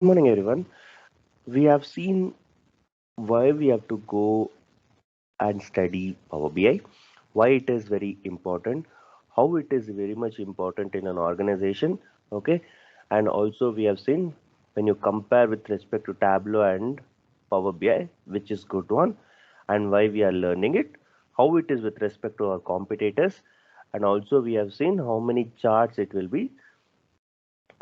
Good morning, everyone. We have seen why we have to go and study Power BI, why it is very important, how it is very much important in an organization, okay? And also we have seen when you compare with respect to Tableau and Power BI, which is good one, and why we are learning it, how it is with respect to our competitors, and also we have seen how many charts it will be,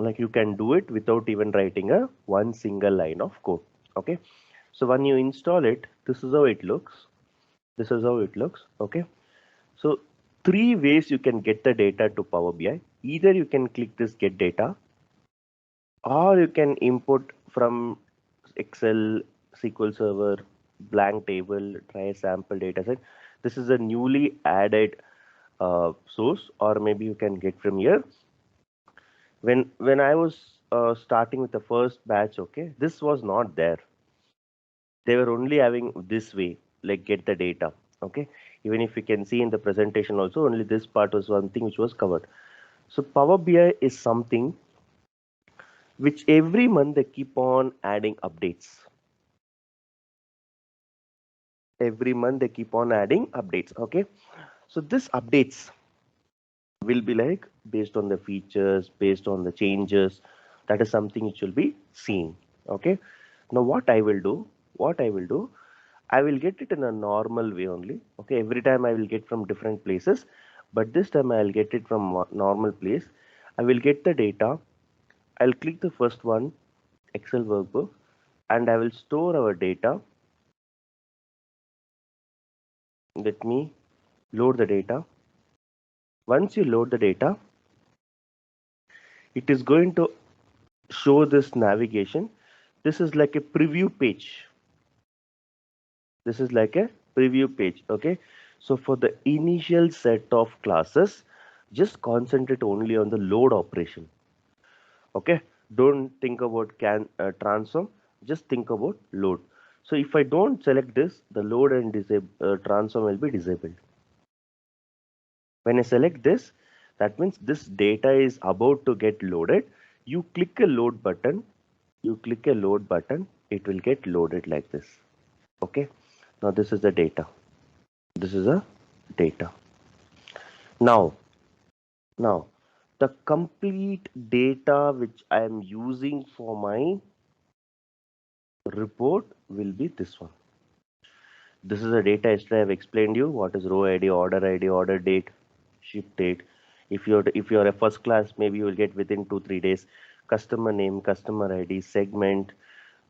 like you can do it without even writing a one single line of code. Okay, so when you install it, this is how it looks. This is how it looks. Okay, so three ways you can get the data to Power BI. Either you can click this get data, or you can import from Excel, SQL Server, blank table, try a sample data set. This is a newly added source, or maybe you can get from here. When I was starting with the first batch, okay, this was not there. They were only having this way, like get the data. Okay, even if you can see in the presentation also, only this part was one thing which was covered. So Power BI is something which every month they keep on adding updates. Every month they keep on adding updates. Okay, so this updates will be like based on the features, based on the changes. That is something which will be seen. Okay, now what I will do, I will get it in a normal way only. Okay, every time I will get from different places, but this time I'll get it from normal place. I will get the data. I'll click the first one, Excel workbook, and I will store our data. Let me load the data. Once you load the data, it is going to show this navigation. This is like a preview page. This is like a preview page. Okay, so for the initial set of classes, just concentrate only on the load operation. Okay, don't think about can transform, just think about load. So if I don't select this, the load and disable transform will be disabled. When I select this, that means this data is about to get loaded. You click a load button, you click a load button, it will get loaded like this. Okay, now this is the data. This is a data. Now now the complete data which I am using for my report will be this one. This is the data. Yesterday I've explained you what is row ID, order date, ship date. If you're a first class, maybe you will get within 2-3 days. Customer name, customer ID, segment,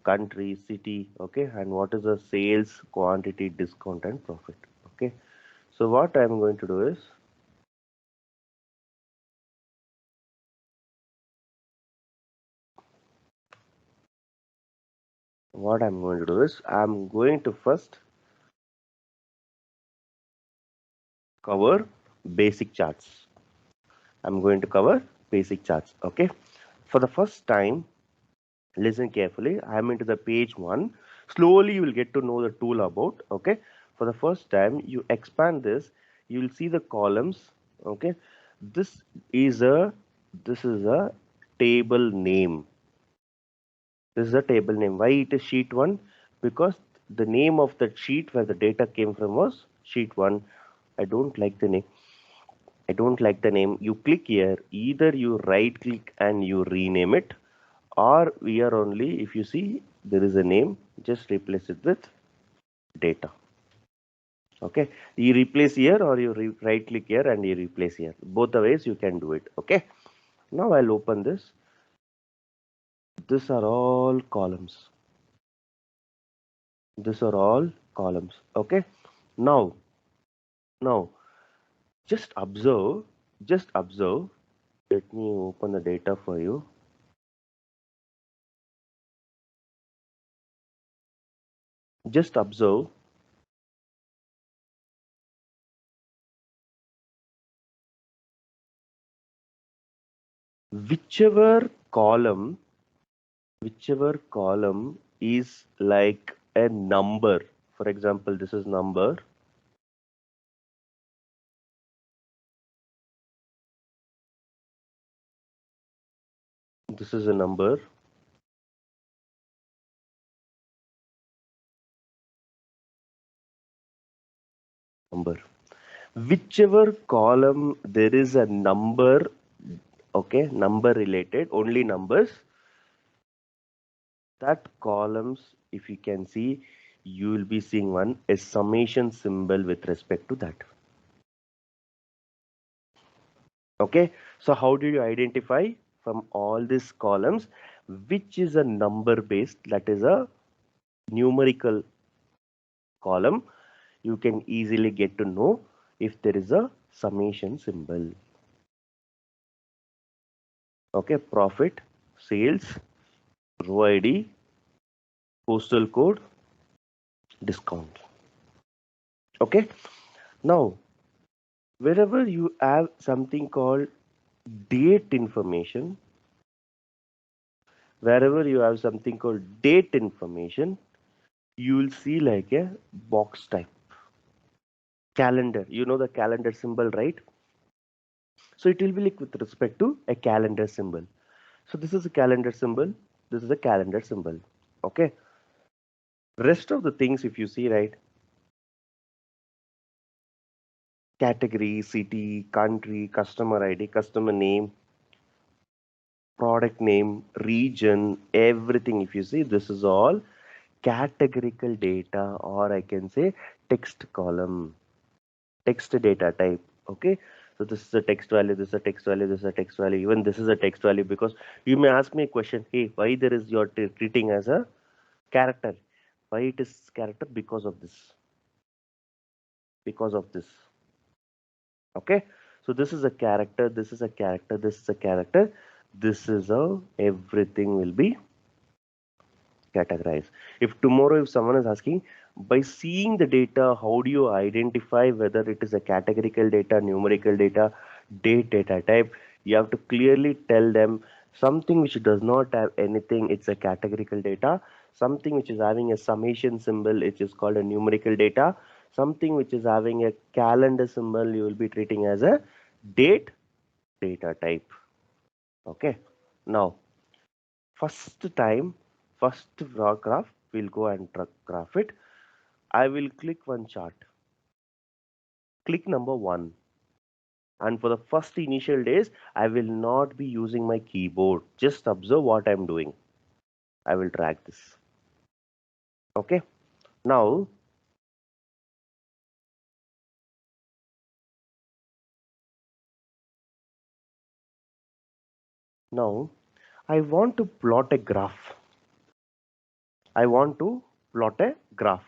country, city. Okay, and what is the sales, quantity, discount, and profit. Okay, so what I'm going to do is I'm going to first cover basic charts. I'm going to cover basic charts. Okay, for the first time, listen carefully. I'm into the page one. Slowly you will get to know the tool about. Okay, for the first time you expand this, you will see the columns. Okay, this is a this is a table name. This is a table name. Why it is sheet one? Because the name of that sheet where the data came from was sheet one. I don't like the name. I don't like the name. You click here, either you right click and you rename it, or we are only, if you see there is a name, just replace it with data. Okay, you replace here or you right click here and you replace here. Both the ways you can do it. Okay, now I'll open this. These are all columns. These are all columns. Okay, now, now just observe, just observe. Let me open the data for you. Just observe whichever column whichever column is like a number. For example, this is number. This is a number. number. Whichever column there is a number, okay, number related, only numbers, that columns, if you can see, you will be seeing one a summation symbol with respect to that. Okay, so how do you identify from all these columns which is a number based, that is a numerical column? You can easily get to know if there is a summation symbol. Okay, profit, sales, row ID, postal code, discount. Okay, now wherever you have something called date information, wherever you have something called date information, you will see like a box type. Calendar, you know the calendar symbol, right? So it will be like with respect to a calendar symbol. So this is a calendar symbol, this is a calendar symbol. Okay, rest of the things, if you see, right, category, city, country, customer ID, customer name, product name, region, everything, if you see, this is all categorical data, or I can say text column, text data type. Okay, so this is a text value, this is a text value, this is a text value, even this is a text value, because you may ask me a question, hey, why there is your treating as a character? Why it is character? Because of this, because of this. Okay, so this is a character, this is a character, this is a character, this is how everything will be categorized. If tomorrow, if someone is asking, by seeing the data, how do you identify whether it is a categorical data, numerical data, date data type? You have to clearly tell them something which does not have anything, it's a categorical data. Something which is having a summation symbol, it is called a numerical data. Something which is having a calendar symbol, you will be treating as a date data type. Okay, now first time, first raw graph, we'll go and graph it. I will click one chart, click number 1, and for the first initial days I will not be using my keyboard. Just observe what I'm doing. I will drag this. Okay, now now I want to plot a graph. I want to plot a graph,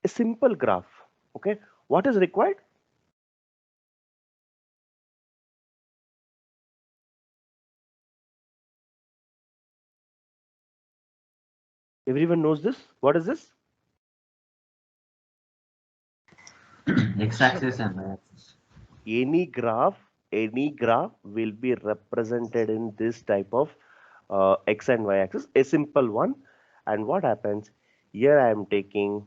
a simple graph. Okay, what is required? Everyone knows this. What is this? X-axis and Y-axis. Any graph will be represented in this type of x and y axis, a simple one. And what happens here, I am taking,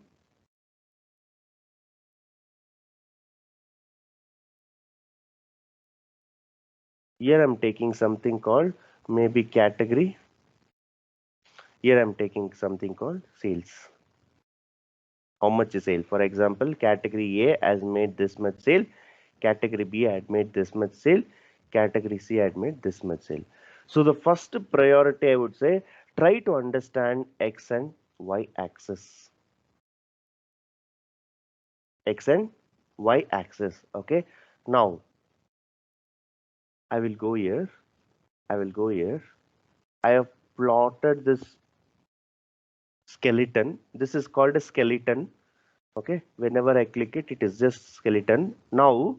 here I'm taking something called maybe category. Here I'm taking something called sales. How much is sale? For example, category A has made this much sale, category B had made this much sale, category C had made this much sale. So the first priority, I would say, try to understand x and y axis. X and y axis. Okay, now I will go here, I will go here. I have plotted this skeleton. This is called a skeleton. Okay, whenever I click it, it is just skeleton. Now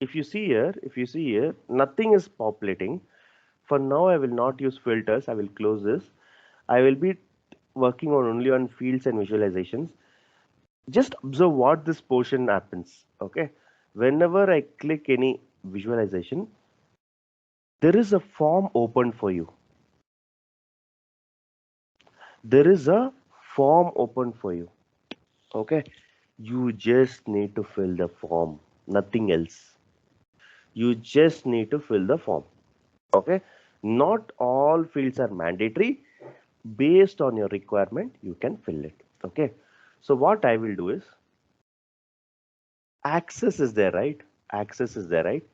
if you see here, if you see here, nothing is populating. For now I will not use filters, I will close this. I will be working on only on fields and visualizations. Just observe what this portion happens. Okay, whenever I click any visualization, there is a form open for you. There is a form open for you. Okay, you just need to fill the form, nothing else. You just need to fill the form. Okay, not all fields are mandatory. Based on your requirement you can fill it. Okay, so what I will do is Axis is there, right? Axis is there, right?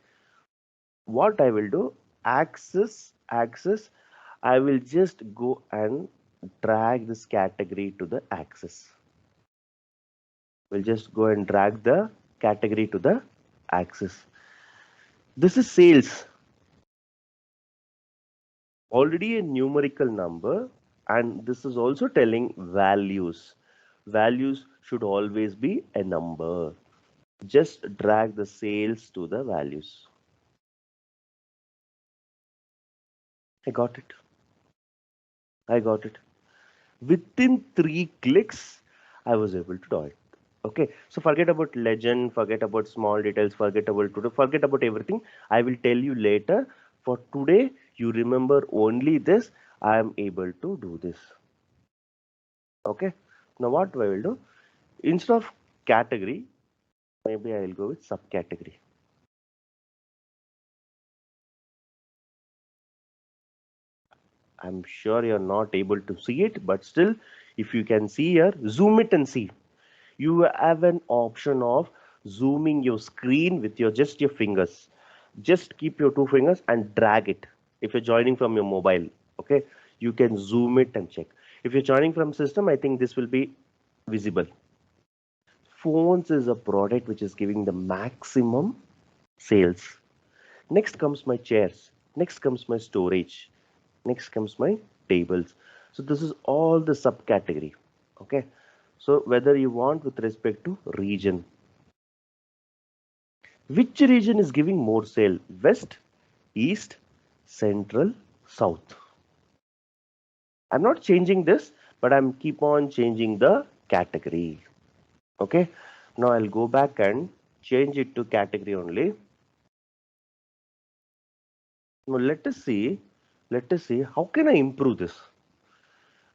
What I will do, axis, I will just go and drag this category to the axis. We'll just go and drag the category to the axis. This is sales, already a numerical number, and this is also telling values. Values should always be a number. Just drag the sales to the values. I got it. I got it. Within 3 clicks, I was able to do it. Okay, so forget about legend, forget about small details, forget about everything. I will tell you later. For today, you remember only this. I am able to do this. Okay, now what I will do? Instead of category, maybe I will go with subcategory. I'm sure you're not able to see it, but still, if you can see here, zoom it and see. You have an option of zooming your screen with your just your fingers. Just keep your 2 fingers and drag it. If you're joining from your mobile, okay, you can zoom it and check. If you're joining from system, I think this will be visible. Phones is a product which is giving the maximum sales. Next comes my chairs. Next comes my storage. Next comes my tables. So this is all the subcategory. Okay. So whether you want with respect to region, which region is giving more sale? West, East, Central, South. I'm not changing this, but I'm keep on changing the category. Okay. Now I'll go back and change it to category only. Now let us see how can I improve this.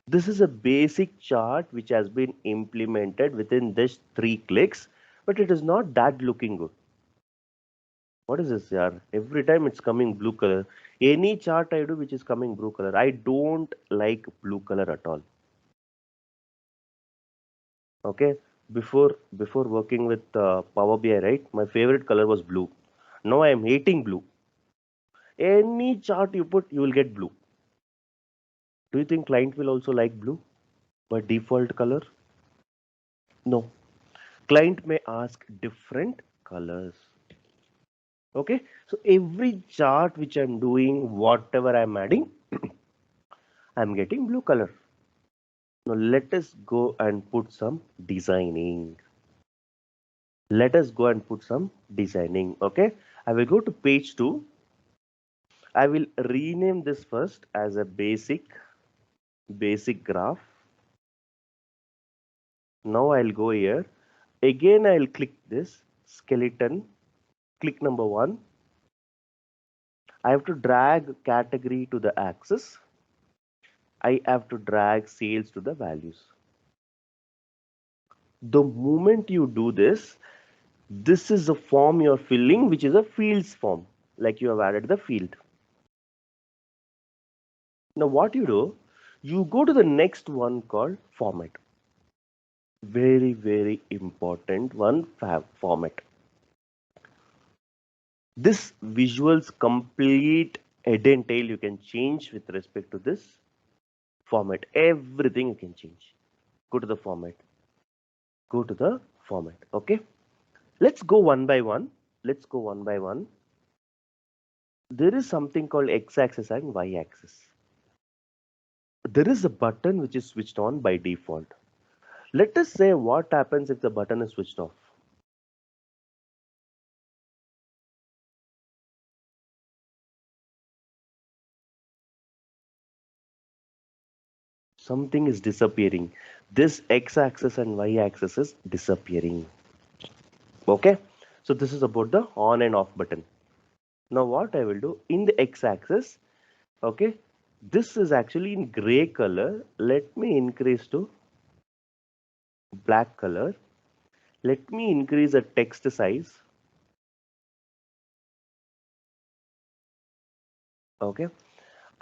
This is a basic chart which has been implemented within this 3 clicks, but it is not that looking good. What is this, yaar? Every time it's coming blue color. Any chart I do which is coming blue color, I don't like blue color at all. Okay, before working with Power BI, right? My favorite color was blue. Now I am hating blue. Any chart you put, you will get blue. Do you think client will also like blue by default color? No. Client may ask different colors. Okay, so every chart which I'm doing, whatever I'm adding, I'm getting blue color. Now let us go and put some designing. Let us go and put some designing. Okay, I will go to page 2. I will rename this first as a basic graph. Now I'll go here. Again, I'll click this skeleton. Click number 1. I have to drag category to the axis. I have to drag sales to the values. The moment you do this, this is a form you're filling, which is a fields form, like you have added the field. Now what you do, you go to the next one called format. Very important one, format. This visuals complete head and tail you can change with respect to this format. Everything you can change. Go to the format. Go to the format. Okay. Let's go one by one. Let's go one by one. There is something called x-axis and y-axis. There is a button which is switched on by default. Let us say what happens if the button is switched off. Something is disappearing. This x-axis and y-axis is disappearing. Okay, so this is about the on and off button. Now what I will do in the x-axis, okay, this is actually in gray color. Let me increase to black color. Let me increase the text size. Okay,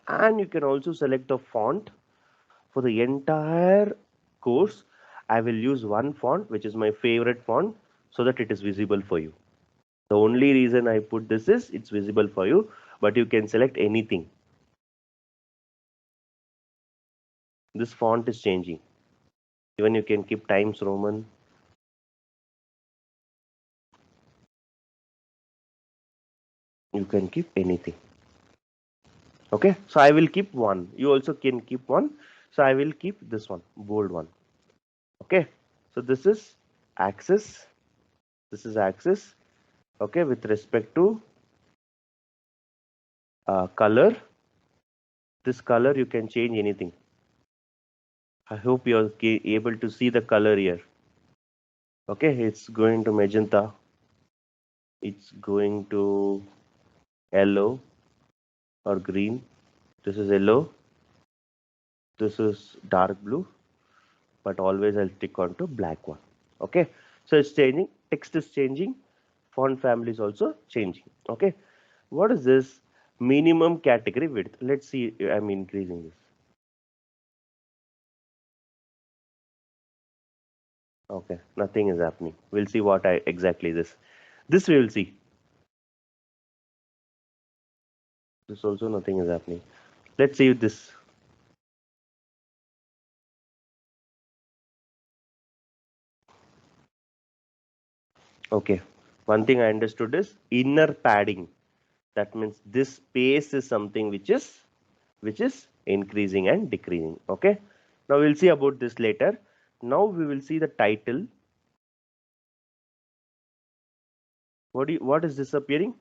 and you can also select a font. For the entire course, I will use one font, which is my favorite font, so that it is visible for you. The only reason I put this is it's visible for you, but you can select anything. This font is changing. Even you can keep Times Roman. You can keep anything. Okay, so I will keep one. You also can keep one. So I will keep this one, bold one. Okay, so this is axis. This is axis. Okay, with respect to color, this color you can change anything. I hope you are able to see the color here. Okay, it's going to magenta. It's going to yellow or green. This is yellow. This is dark blue. But always I'll stick on to black one. Okay, so it's changing. Text is changing. Font family is also changing. Okay, what is this minimum category width? Let's see. I'm increasing this. Okay, nothing is happening. We'll see what I exactly this. This we will see. This also nothing is happening. Let's see this. Okay, one thing I understood is inner padding. That means this space is something which is increasing and decreasing. Okay, now we'll see about this later. Now we will see the title. What is disappearing?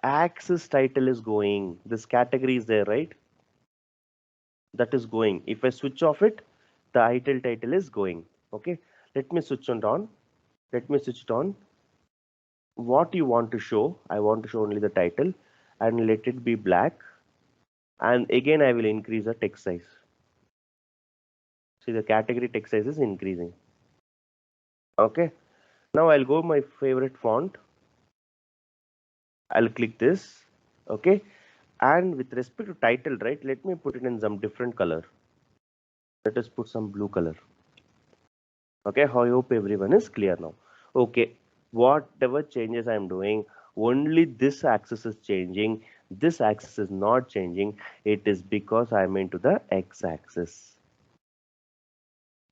Axis title is going. This category is there, right? That is going. If I switch off it, the title is going. Okay, let me switch it on. Let me switch it on. What you want to show? I want to show only the title and let it be black. And again, I will increase the text size. See, the category text size is increasing. Okay, now I'll go my favorite font. I'll click this. Okay, and with respect to title, right, let me put it in some different color. Let us put some blue color. Okay, I hope everyone is clear now. Okay, whatever changes I'm doing, only this axis is changing. This axis is not changing. It is because I'm into the x-axis.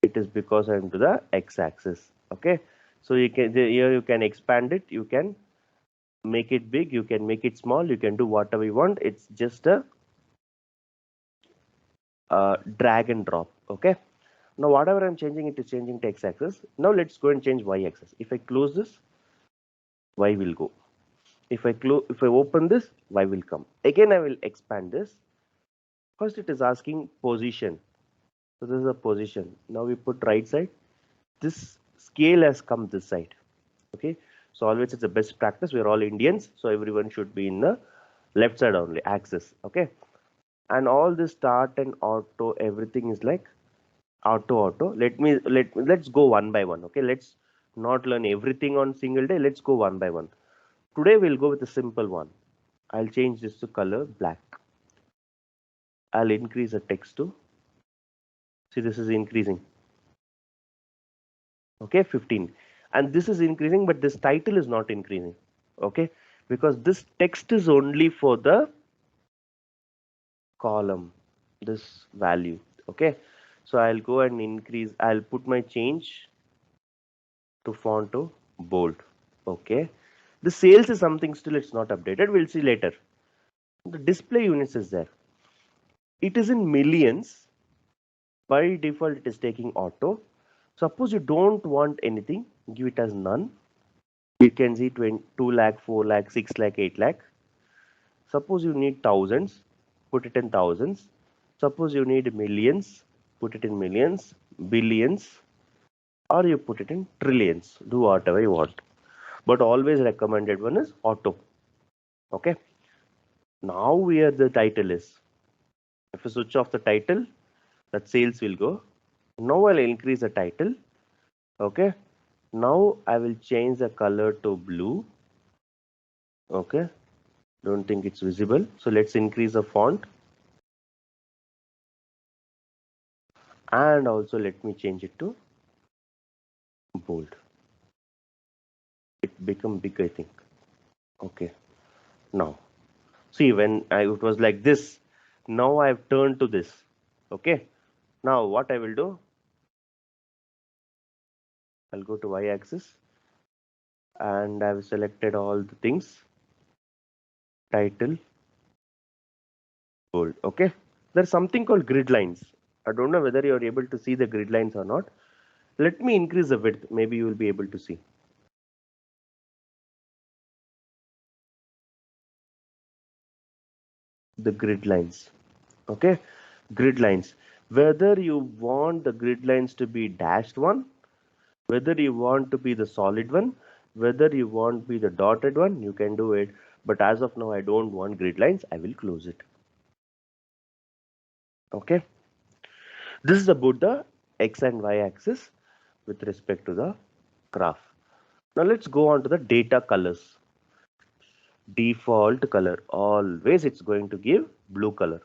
It is because I'm into the x-axis. Okay, so you can here you can expand it. You can make it big. You can make it small. You can do whatever you want. It's just a drag and drop. Okay. Now whatever I'm changing, it is changing to x-axis. Now let's go and change y-axis. If I close this, y will go. If I open this, y will come. Again, I will expand this. First, it is asking position. So this is a position. Now we put right side. This scale has come this side. Okay. So always it's a best practice. We're all Indians, so everyone should be in the left side only, axis. Okay. And all this start and auto, everything is like auto. Let's go one by one. Okay. Let's not learn everything on single day. Let's go one by one. Today we'll go with a simple one. I'll change this to color black. I'll increase the text to, see, this is increasing. Okay, 15. And this is increasing, but this title is not increasing. Okay, because this text is only for the column, this value. Okay, so I'll go and increase, I'll put my change to font to bold. Okay, the sales is something still it's not updated. We'll see later. The display units is there. It is in millions. By default, it is taking auto. Suppose you don't want anything, give it as none. You can see 20, 2 lakh, 4 lakh, 6 lakh, 8 lakh. Suppose you need thousands, put it in thousands. Suppose you need millions, put it in millions, billions, or you put it in trillions. Do whatever you want. But always recommended one is auto. Okay. Now where the title is. If you switch off the title, that sales will go. Now I'll increase the title. Okay. Now I will change the color to blue. Okay. Don't think it's visible. So let's increase the font. And also let me change it to bold. it become big, I think. Okay, now see, when it was like this, now I've turned to this. Okay, now what I will do, I'll go to y-axis and I've selected all the things, title, bold. Okay, there's something called grid lines. I don't know whether you're able to see the grid lines or not. Let me increase the width, maybe you will be able to see the grid lines. Okay, grid lines, whether you want the grid lines to be dashed one, whether you want to be the solid one, whether you want to be the dotted one, you can do it. But as of now, I don't want grid lines. I will close it. Okay, this is about the x and y axis with respect to the graph. Now let's go on to the data colors. Default color, always it's going to give blue color.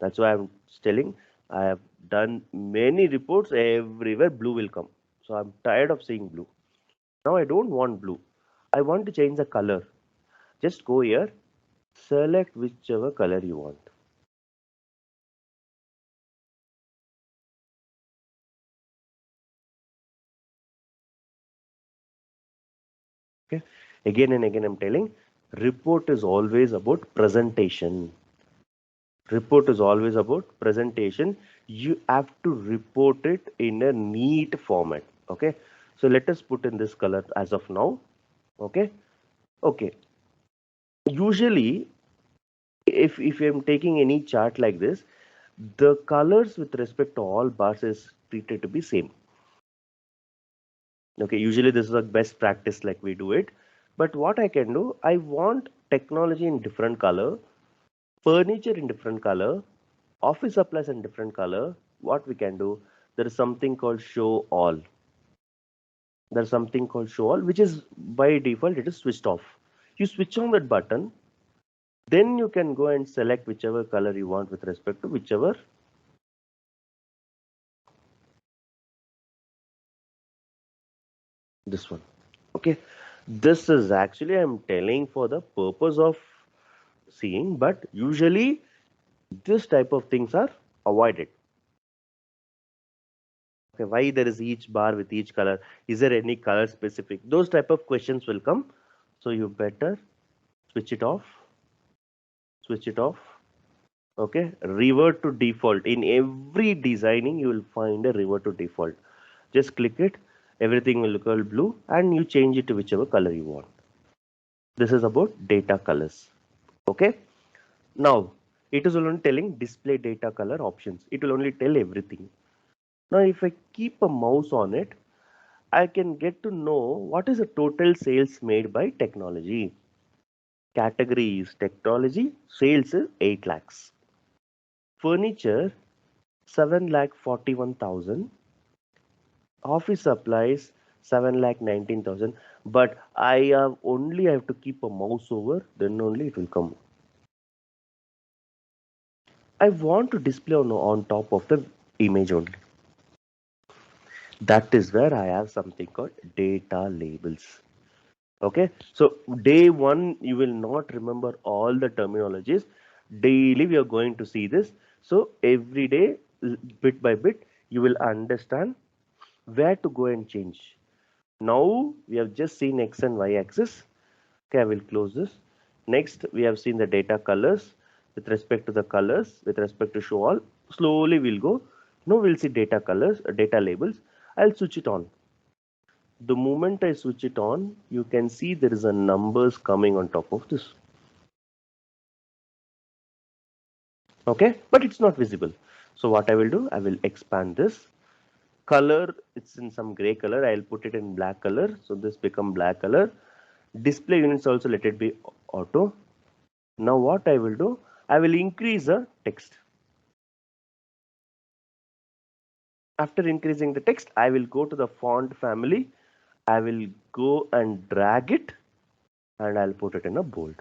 That's why I'm telling, I have done many reports, everywhere blue will come. So I'm tired of seeing blue. Now I don't want blue. I want to change the color. Just go here, select whichever color you want. Okay. Again and again I'm telling, report is always about presentation. Report is always about presentation. You have to report it in a neat format. Okay. So let us put in this color as of now. Okay. Okay. Usually, if I'm taking any chart like this, the colors with respect to all bars is treated to be same. Okay, usually this is a best practice like we do it. But what I can do, I want technology in different color, furniture in different color, office supplies in different color. What we can do, there is something called show all. There's something called show all, which is by default it is switched off. You switch on that button, then you can go and select whichever color you want with respect to whichever this one. Okay, this is actually I'm telling for the purpose of seeing, but usually this type of things are avoided. Okay, why there is each bar with each color? Is there any color specific? Those type of questions will come. So you better switch it off, switch it off. Okay, revert to default. In every designing, you will find a revert to default. Just click it, everything will look all blue, and you change it to whichever color you want. This is about data colors. Okay, now it is only telling display data color options. It will only tell everything. Now, if I keep a mouse on it, I can get to know what is the total sales made by technology. Category is technology, sales is 8 lakhs. Furniture 7 lakh 41,000. Office supplies 7 lakh 19,000. But I have to keep a mouse over, then only it will come. I want to display on top of the image only. That is where I have something called data labels. Okay, so day one you will not remember all the terminologies. Daily we are going to see this. So every day, bit by bit, you will understand where to go and change. Now we have just seen x and y axis. Okay, I will close this. Next, we have seen the data colors. With respect to the colors, with respect to show all, slowly we'll go. Now we'll see data colors, data labels. I'll switch it on. The moment I switch it on, you can see there is a numbers coming on top of this. Okay, but it's not visible. So what I will do, I will expand this. Color, it's in some gray color. I'll put it in black color. So this become black color. Display units also let it be auto. Now what I will do, I will increase the text. After increasing the text, I will go to the font family. I will go and drag it and I'll put it in a bold.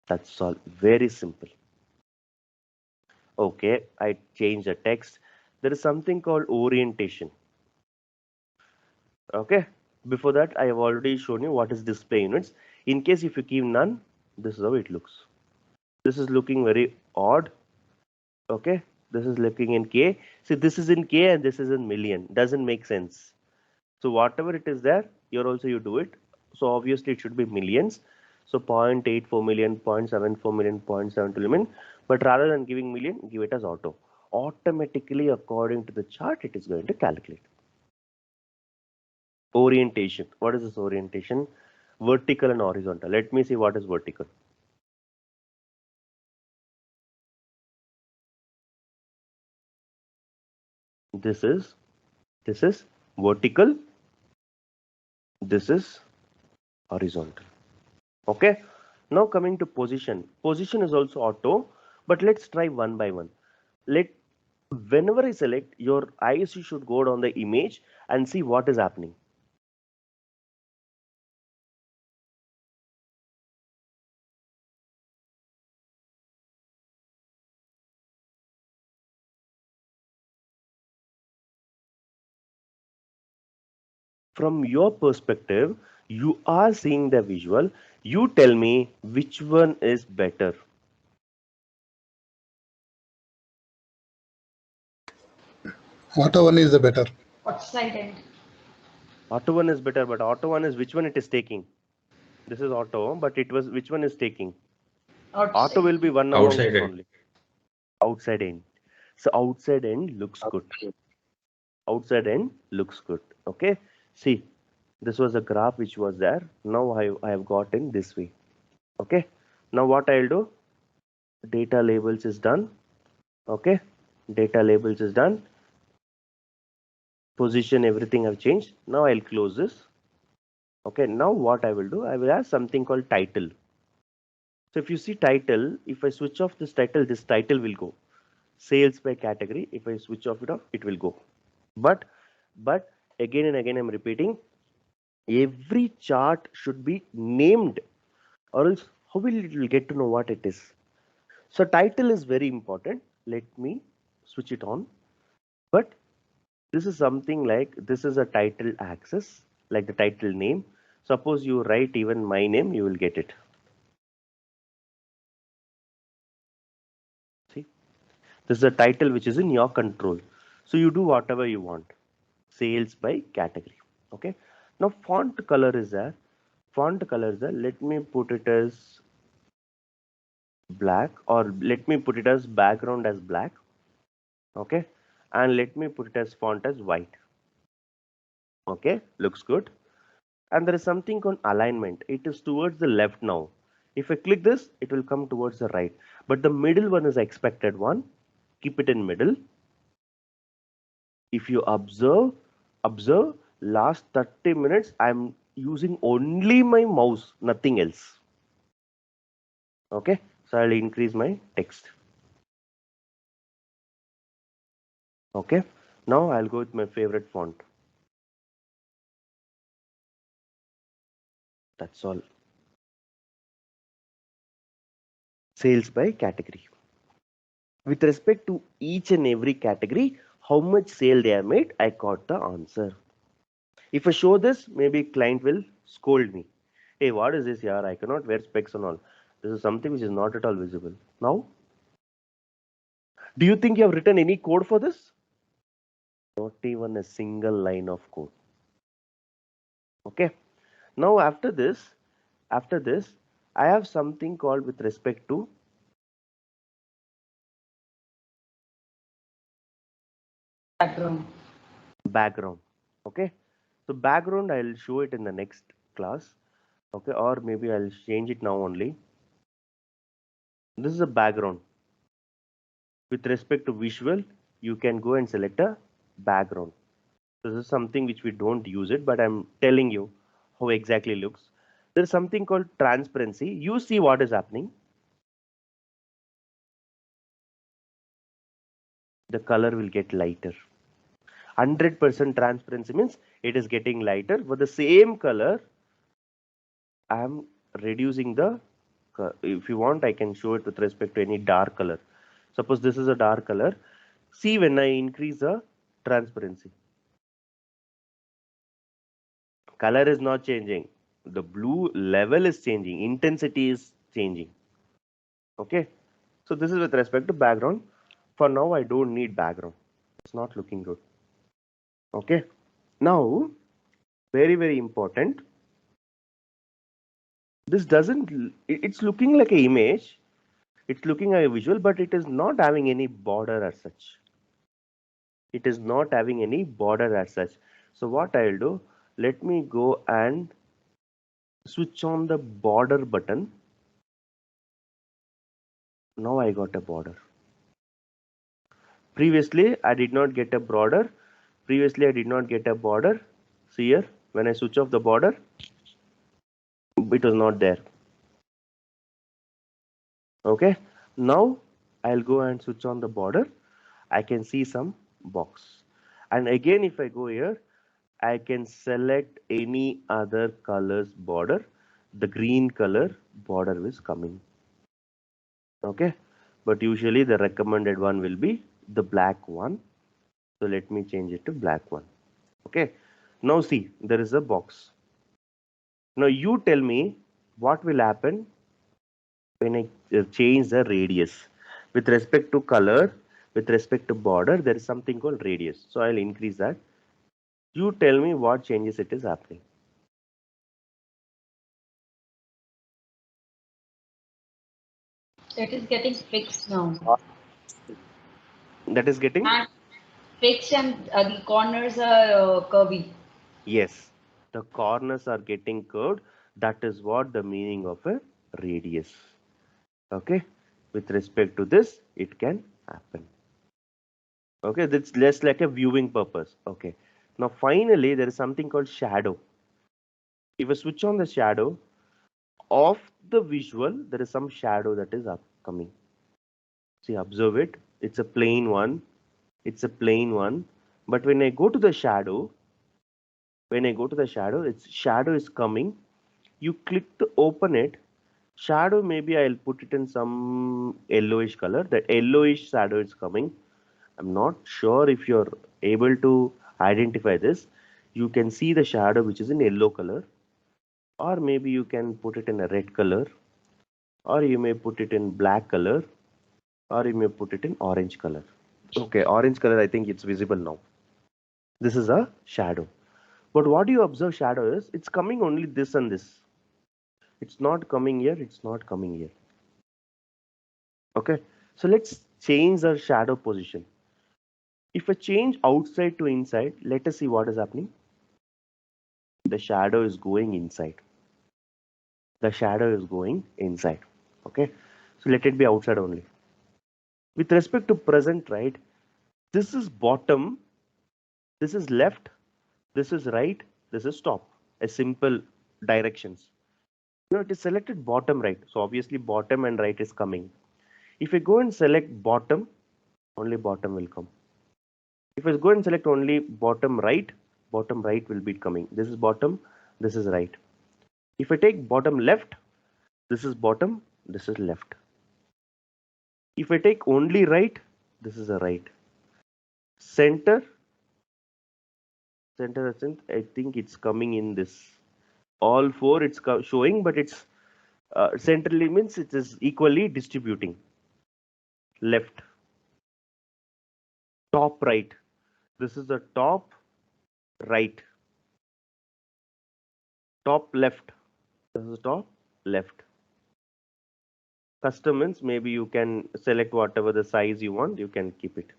That's all. Very simple. Okay, I change the text. There is something called orientation. Okay, Before that, I have already shown you what is display units. In case if you keep none, this is how it looks. This is looking very odd. Okay, this is looking in K. See, this is in K and this is in million. Doesn't make sense. So whatever it is there, here also you do it. So obviously it should be millions. So 0.84 million, 0.74 million, 0.72 million. But rather than giving million, give it as auto. Automatically, according to the chart, it is going to calculate. Orientation. What is this orientation? Vertical and horizontal. Let me see what is vertical. This is vertical. This is horizontal. Okay. Now coming to position. Position is also auto, but let's try one by one. Whenever I select, your eyes should go down the image and see what is happening. From your perspective, you are seeing the visual. You tell me which one is better. Auto one is the better. Outside end. Auto one is better, but auto one is which one it is taking? This is auto, but it was which one is taking? Outside. Auto will be one among Outside this in. only. Outside end. So outside end looks good. Outside end looks good. Okay. See, this was a graph which was there. Now I have got in this way. Okay. Now what I'll do? Data labels is done. Okay. Data labels is done. Position, everything have changed. Now I'll close this. Okay. Now what I will do? I will have something called title. So if you see title, if I switch off this title will go. Sales by category. If I switch off it off, it will go. But again and again I'm repeating, every chart should be named, or else how will you get to know what it is? So title is very important. Let me switch it on. But this is something like, this is a title axis, like the title name. Suppose you write even my name, you will get it. See, this is a title which is in your control. So you do whatever you want. Sales by category. Okay. Now font color is there. Font color is there. Let me put it as black, or let me put it as background as black. Okay. And let me put it as font as white. Okay. Looks good. And there is something called alignment. It is towards the left now. If I click this, it will come towards the right. But the middle one is expected one. Keep it in middle. If you observe last 30 minutes, I'm using only my mouse, nothing else. Okay, so I'll increase my text. Okay, now I'll go with my favorite font. That's all. Sales by category. With respect to each and every category, how much sale they have made, I got the answer. If I show this, maybe client will scold me. Hey, what is this here? I cannot wear specs and all. This is something which is not at all visible. Now, do you think you have written any code for this? Not even a single line of code. Okay. Now after this, I have something called with respect to Background. background. Okay. So background, I'll show it in the next class. Okay. Or maybe I'll change it now only. This is a background. With respect to visual, you can go and select a background. This is something which we don't use it, but I'm telling you how exactly looks. There's something called transparency. You see what is happening. The color will get lighter. 100% transparency means it is getting lighter. For the same color, I am reducing the, if you want, I can show it with respect to any dark color. Suppose this is a dark color. See when I increase the transparency. Color is not changing. The blue level is changing. Intensity is changing. Okay. So this is with respect to background. For now, I don't need background. It's not looking good. Okay. Now, very, very important. This doesn't, it's looking like an image. It's looking like a visual, but it is not having any border as such. It is not having any border as such. So what I'll do, let me go and switch on the border button. Now I got a border. Previously I did not get a border. Previously I did not get a border. See here, when I switch off the border, it was not there. Okay, now I'll go and switch on the border. I can see some box, and again if I go here, I can select any other color's border. The green color border is coming. Okay, but usually the recommended one will be the black one. So let me change it to black one. Okay, now see, there is a box. Now you tell me what will happen when I change the radius. With respect to color, with respect to border, there is something called radius. So I'll increase that. You tell me what changes it is happening. It is getting fixed now. That is getting? And fixed, and the corners are curvy. Yes, the corners are getting curved. That is what the meaning of a radius. Okay, with respect to this, it can happen. Okay, that's less like a viewing purpose. Okay, now finally there is something called shadow. If I switch on the shadow of the visual, there is some shadow that is upcoming. See, observe it. It's a plain one. It's a plain one. But when I go to the shadow, its shadow is coming. You click to open it. Shadow, maybe I'll put it in some yellowish color. The yellowish shadow is coming. I'm not sure if you're able to identify this. You can see the shadow which is in yellow color, or maybe you can put it in a red color, or you may put it in black color, or you may put it in orange color. Okay, orange color, I think it's visible now. This is a shadow. But what you observe shadow is, it's coming only this and this. It's not coming here, it's not coming here. Okay, so let's change our shadow position. If I change outside to inside, let us see what is happening. The shadow is going inside. The shadow is going inside. Okay, so let it be outside only. With respect to present, right, this is bottom, this is left, this is right, this is top. A simple directions. Now it is selected bottom right, so obviously bottom and right is coming. If I go and select bottom, only bottom will come. If I go and select only bottom right will be coming. This is bottom, this is right. If I take bottom left, this is bottom, this is left. If I take only right, this is a right. Center, I think it's coming in this. All four it's showing, but it's centrally means it is equally distributing. Left, top right. This is the top right. Top left. This is top left. Custom means maybe you can select whatever the size you want, you can keep it.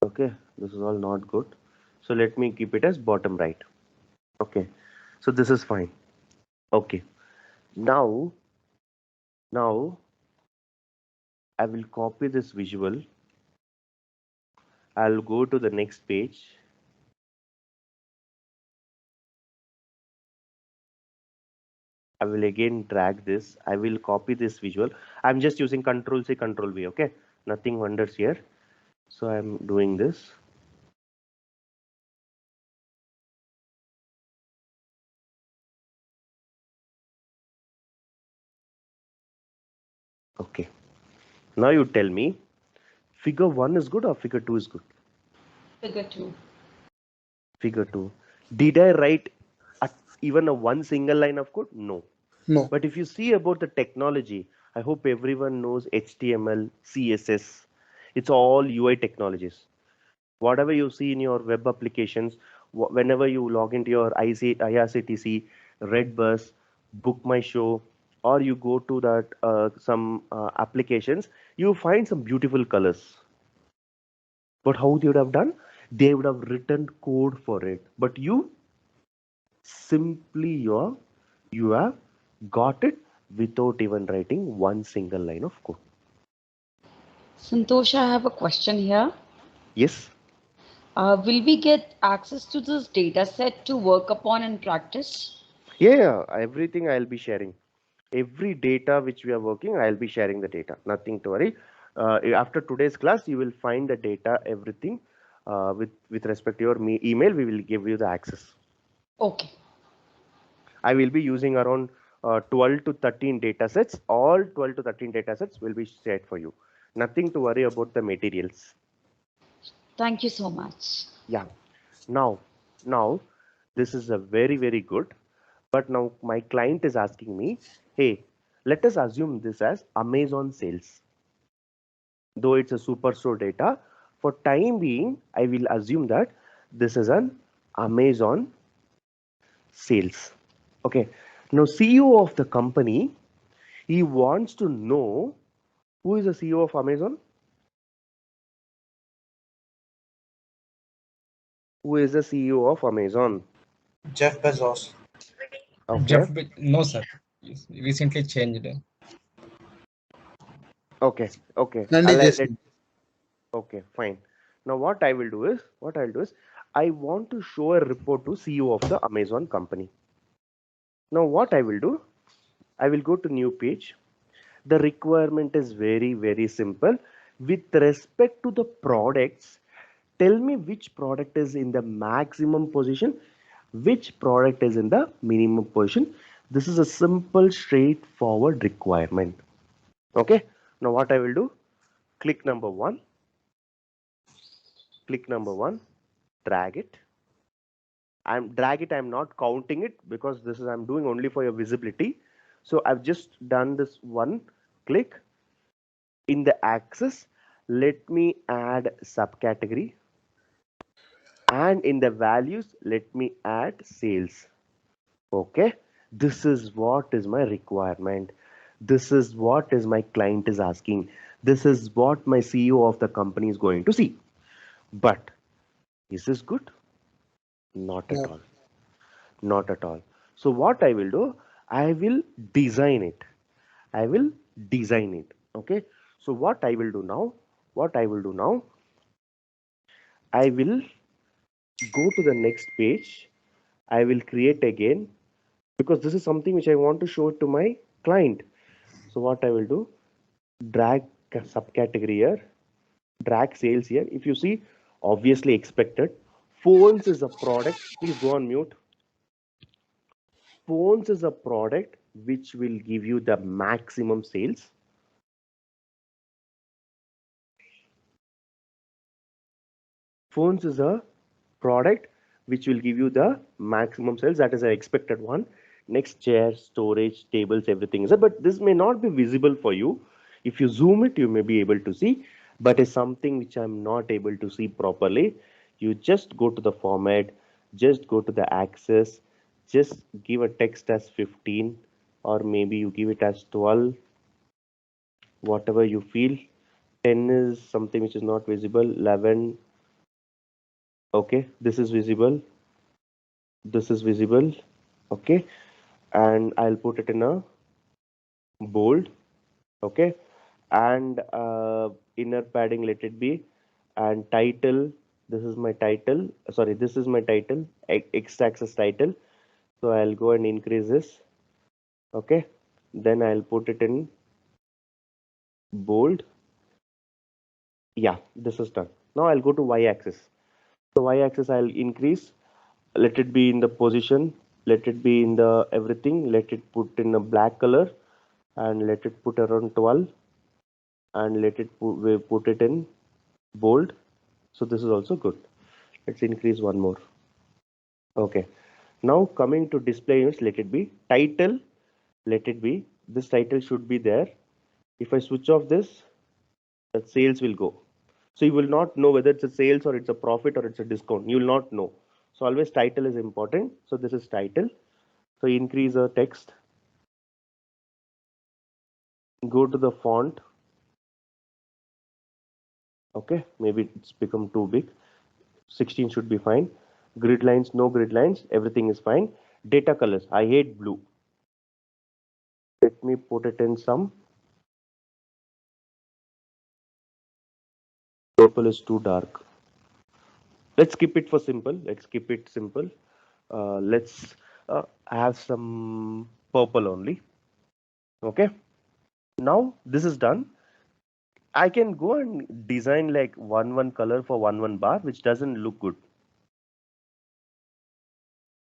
Okay, this is all not good. So let me keep it as bottom right. Okay, so this is fine. Okay, now I will copy this visual. I'll go to the next page. I will again drag this. I will copy this visual. I'm just using Control C, Control V. Okay, nothing wonders here. So I'm doing this. Okay, now you tell me, figure 1 is good or figure 2 is good? Figure 2. Figure 2. Did I write even a one single line of code? No. No. But if you see about the technology, I hope everyone knows HTML, CSS. It's all UI technologies. Whatever you see in your web applications, whenever you log into your IRCTC, Redbus, Book My Show, or you go to that some applications, you find some beautiful colors. But how they would have done? They would have written code for it. But simply you have got it without even writing one single line of code. Santosh, I have a question here. Yes. Will we get access to this data set to work upon and practice? Yeah, everything I'll be sharing. Every data which we are working, I'll be sharing the data. Nothing to worry. After today's class, you will find the data, everything. With respect to your email, we will give you the access. Okay. I will be using around 12 to 13 data sets. All 12 to 13 data sets will be shared for you. Nothing to worry about the materials. Thank you so much. Yeah. Now, this is a very good. But now my client is asking me, hey, let us assume this as Amazon sales. Though it's a superstore data, for time being, I will assume that this is an Amazon sales. Okay. Now, CEO of the company, he wants to know who is the CEO of Amazon? Who is the CEO of Amazon? Jeff Bezos. Okay. No, sir. It's recently changed. Okay. Okay. Andy Jassy. Okay, fine. Now what I'll do is I want to show a report to CEO of the Amazon company. Now what I will do, I will go to new page. The requirement is very simple. With respect to the products, tell me which product is in the maximum position, which product is in the minimum position. This is a simple straightforward requirement. Okay. Now what I will do, click number one, drag it. I'm not counting it because this is I'm doing only for your visibility. So I've just done this one click in the axis. Let me add subcategory, and in the values let me add sales. Okay, this is what is my requirement. This is what is my client is asking. This is what my CEO of the company is going to see. But is this good? Not at No. all. Not at all. So what I will do, I will design it. I will design it. Okay. So what I will do now, I will go to the next page. I will create again because this is something which I want to show to my client. So what I will do, drag subcategory here, drag sales here. If you see, obviously expected. Phones is a product. Please go on mute. Phones is a product which will give you the maximum sales. Phones is a product which will give you the maximum sales. That is an expected one. Next, chair, storage, tables, everything is there, but this may not be visible for you. If you zoom it, you may be able to see, but it's something which I'm not able to see properly. You just go to the format, just go to the axis, just give a text as 15, or maybe you give it as 12, whatever you feel. 10 is something which is not visible. 11, okay, this is visible, okay, and I'll put it in a bold, okay, and inner padding let it be, and title, this is my title, sorry, this is my title, x-axis title, so I'll go and increase this, okay, then I'll put it in bold. Yeah, this is done. Now I'll go to y-axis. So y-axis I'll increase, let it be in the position, let it be in the everything, let it put in a black color, and let it put around 12, and let it we put it in bold. So this is also good. Let's increase one more. Okay. Now coming to display image, let it be title. Let it be. This title should be there. If I switch off this, that sales will go. So you will not know whether it's a sales or it's a profit or it's a discount. You will not know. So always title is important. So this is title. So increase the text. Go to the font. Okay, maybe it's become too big. 16 should be fine. Grid lines, no grid lines, everything is fine. Data colors, I hate blue. Let me put it in some. Purple is too dark. Let's keep it for simple. Let's keep it simple. Let's have some purple only. Okay. Now this is done. I can go and design like one color for one bar, which doesn't look good.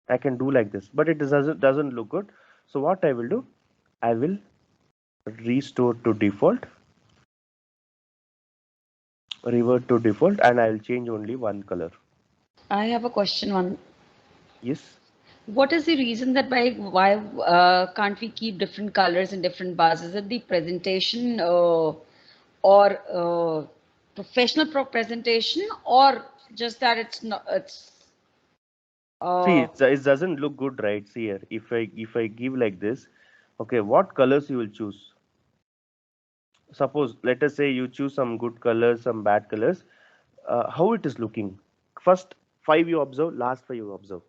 I can do like this, but it doesn't look good. So what I will do, I will restore to default, revert to default, and I will change only one color. I have a question on Yes. what is the reason that why can't we keep different colors in different bars? Is it the presentation or professional presentation, or just that it's not it's See, uh, it doesn't look good, right? See here, if I give like this, okay, what colors you will choose? Suppose, let us say you choose some good colors, some bad colors. How it is looking? First five you observe, last five you observe.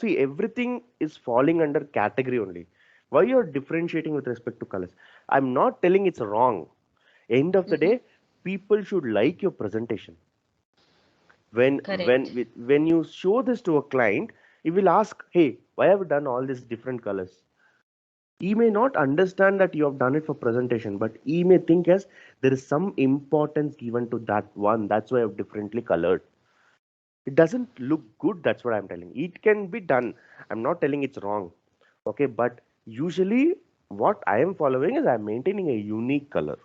See, everything is falling under category only. Why you're differentiating with respect to colors? I'm not telling it's wrong. End of the mhm, day, people should like your presentation. When when correct. when you show this to a client, he will ask, "Hey, why have you done all these different colors?" He may not understand that you have done it for presentation, but he may think as there is some importance given to that one. That's why I've differently colored. It doesn't look good. That's what I'm telling. It can be done. I'm not telling it's wrong. Okay, but usually what I am following is I'm maintaining a unique color.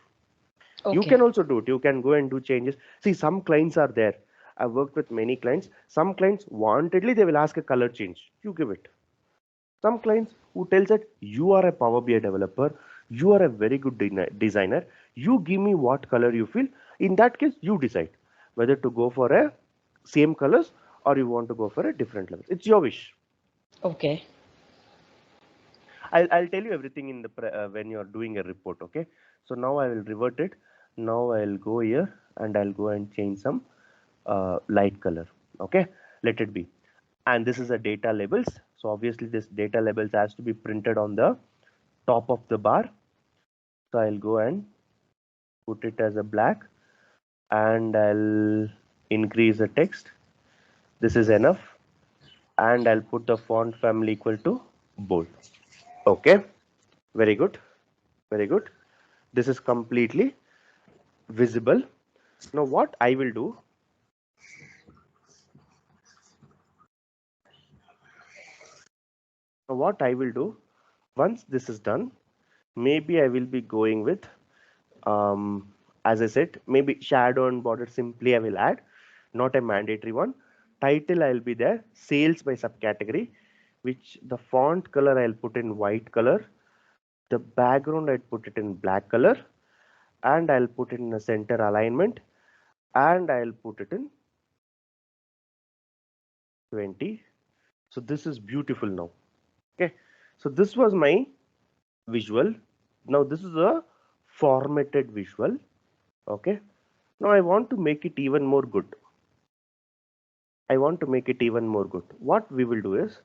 You Okay. can also do it. You can go and do changes. See, some clients are there. I've worked with many clients. Some clients wantedly they will ask a color change. You give it. Some clients who tells that you are a Power BI developer, you are a very good designer. You give me what color you feel. In that case, you decide whether to go for a same colors or you want to go for a different level. It's your wish. Okay. I'll tell you everything in the when you're doing a report. Okay. So now I will revert it. Now I'll go here and I'll go and change some light color. Okay. Let it be. And this is a data labels. So obviously this data labels has to be printed on the top of the bar. So I'll go and put it as a black and I'll increase the text. This is enough. And I'll put the font family equal to bold. Okay. Very good. Very good. This is completely visible. Now what I will do, once this is done, maybe I will be going with, as I said, maybe shadow and border simply I will add, not a mandatory one. Title I'll be there, sales by subcategory, which the font color I'll put in white color, the background I'll put it in black color, and I'll put it in a center alignment, and I'll put it in 20. So this is beautiful now. Okay, so this was my visual. Now this is a formatted visual. Okay, now I want to make it even more good. What we will do is,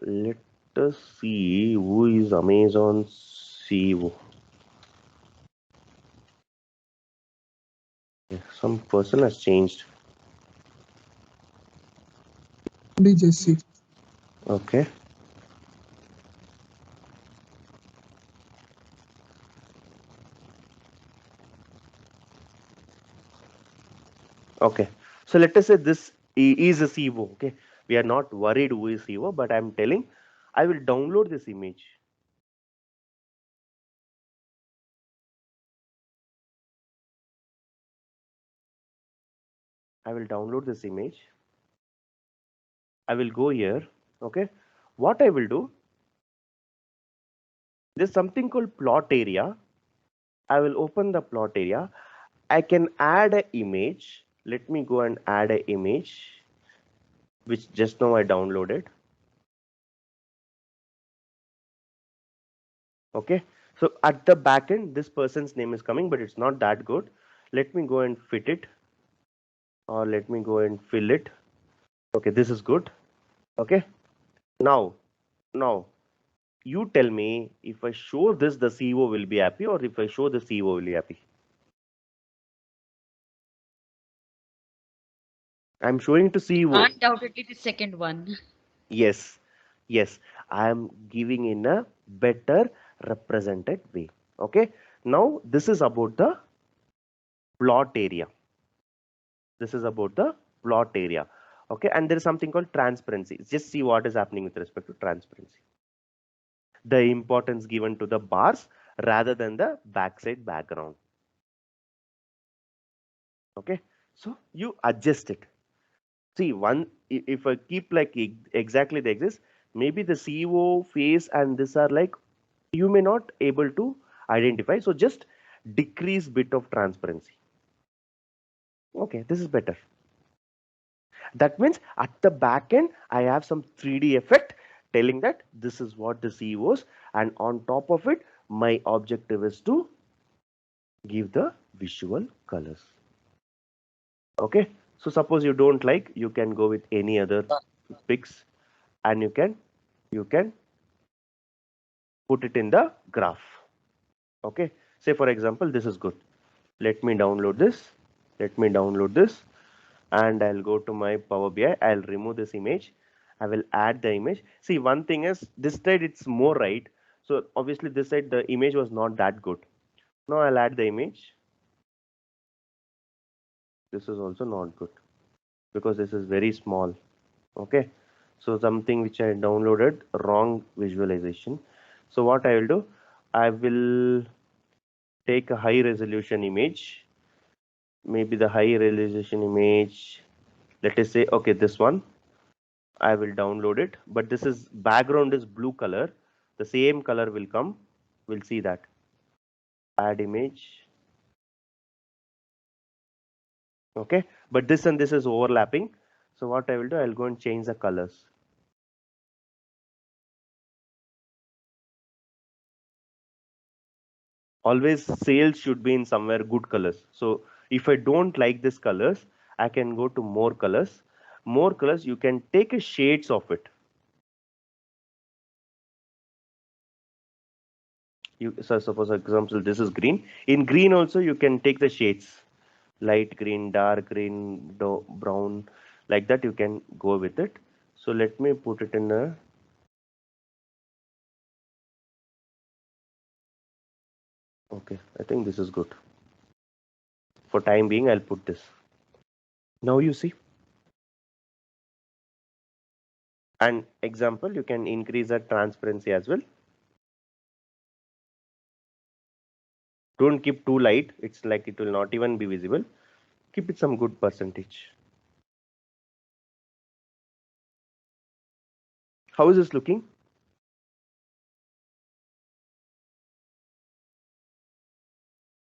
let us see who is Amazon CEO. Some person has changed. DJC. Okay. Okay. So let us say this is a CEO. Okay. We are not worried who is CEO, but I'm telling I will download this image. I will download this image. I will go here. Okay, what I will do, there's something called plot area. I will open the plot area. I can add an image. Let me go and add an image, which just now I downloaded. Okay, so at the back end, this person's name is coming, but it's not that good. Let me go and fit it, or let me go and fill it. Okay, this is good. Okay, now you tell me, if I show this, the CEO will be happy, or if I show the CEO will be happy. I'm showing to CEO. Undoubtedly the second one. Yes, yes, I am giving in a better represented way. Okay, now this is about the plot area. This is about the plot area. Okay, and there is something called transparency. Just see what is happening with respect to transparency. The importance given to the bars rather than the backside background. Okay, so you adjust it. See, if I keep like exactly the exist, maybe the CEO face and this are like, you may not able to identify. So just decrease bit of transparency. Okay, this is better. That means at the back end, I have some 3D effect telling that this is what the CEOs, and on top of it, my objective is to give the visual colors. Okay, so suppose you don't like, you can go with any other pics, and you can put it in the graph. Okay, say for example, this is good. Let me download this. Let me download this, and I'll go to my Power BI. I'll remove this image. I will add the image. See, one thing is this side it's more right. So obviously this side the image was not that good. Now I'll add the image. This is also not good because this is very small. Okay, so something which I downloaded, wrong visualization. So what I will do, I will take a high resolution image, maybe the high resolution image, let us say, okay, this one. I will download it, but this is background is blue color. The same color will come. We'll see that. Add image. Okay, but this and this is overlapping. So what I will do, I'll go and change the colors. Always sales should be in somewhere good colors. So if I don't like this colors, I can go to more colors. More colors, you can take a shades of it. So suppose example, this is green. In green also you can take the shades. Light green, dark green, brown, like that you can go with it. So let me put it in a, okay, I think this is good. For time being, I'll put this. Now you see. And example, you can increase that transparency as well. Don't keep too light. It's like it will not even be visible. Keep it some good percentage. How is this looking?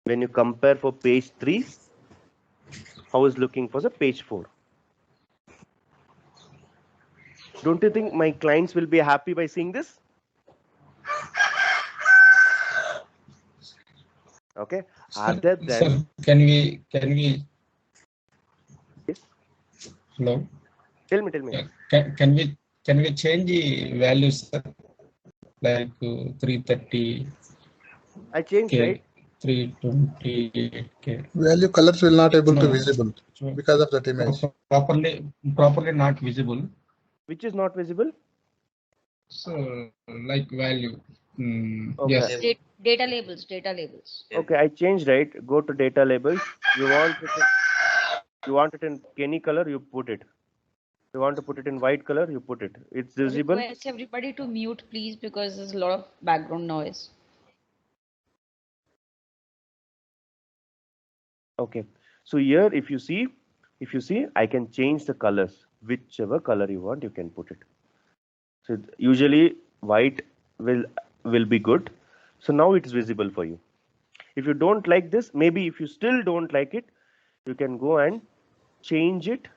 When you compare for page 3, how is looking for the page 4? Don't you think my clients will be happy by seeing this? Okay. Other than, sir, can we yes. hello? Tell me. Yeah, can we change the values, sir? Like 330. I changed, K, right? 328K. Value colors will not able to No, visible because of that image. properly not visible. Which is not visible? So like value. Okay. Yes. Data labels, data labels. Okay, I changed, right? Go to data labels. You want it in any color, you put it. You want to put it in white color, you put it. It's visible. Request everybody to mute, please, because there's a lot of background noise. Okay. So here, if you see, I can change the colors. whichever color you want, you can put it. So usually white will be good. So now it's visible for you. If you don't like this, maybe if you still don't like it, you can go and change it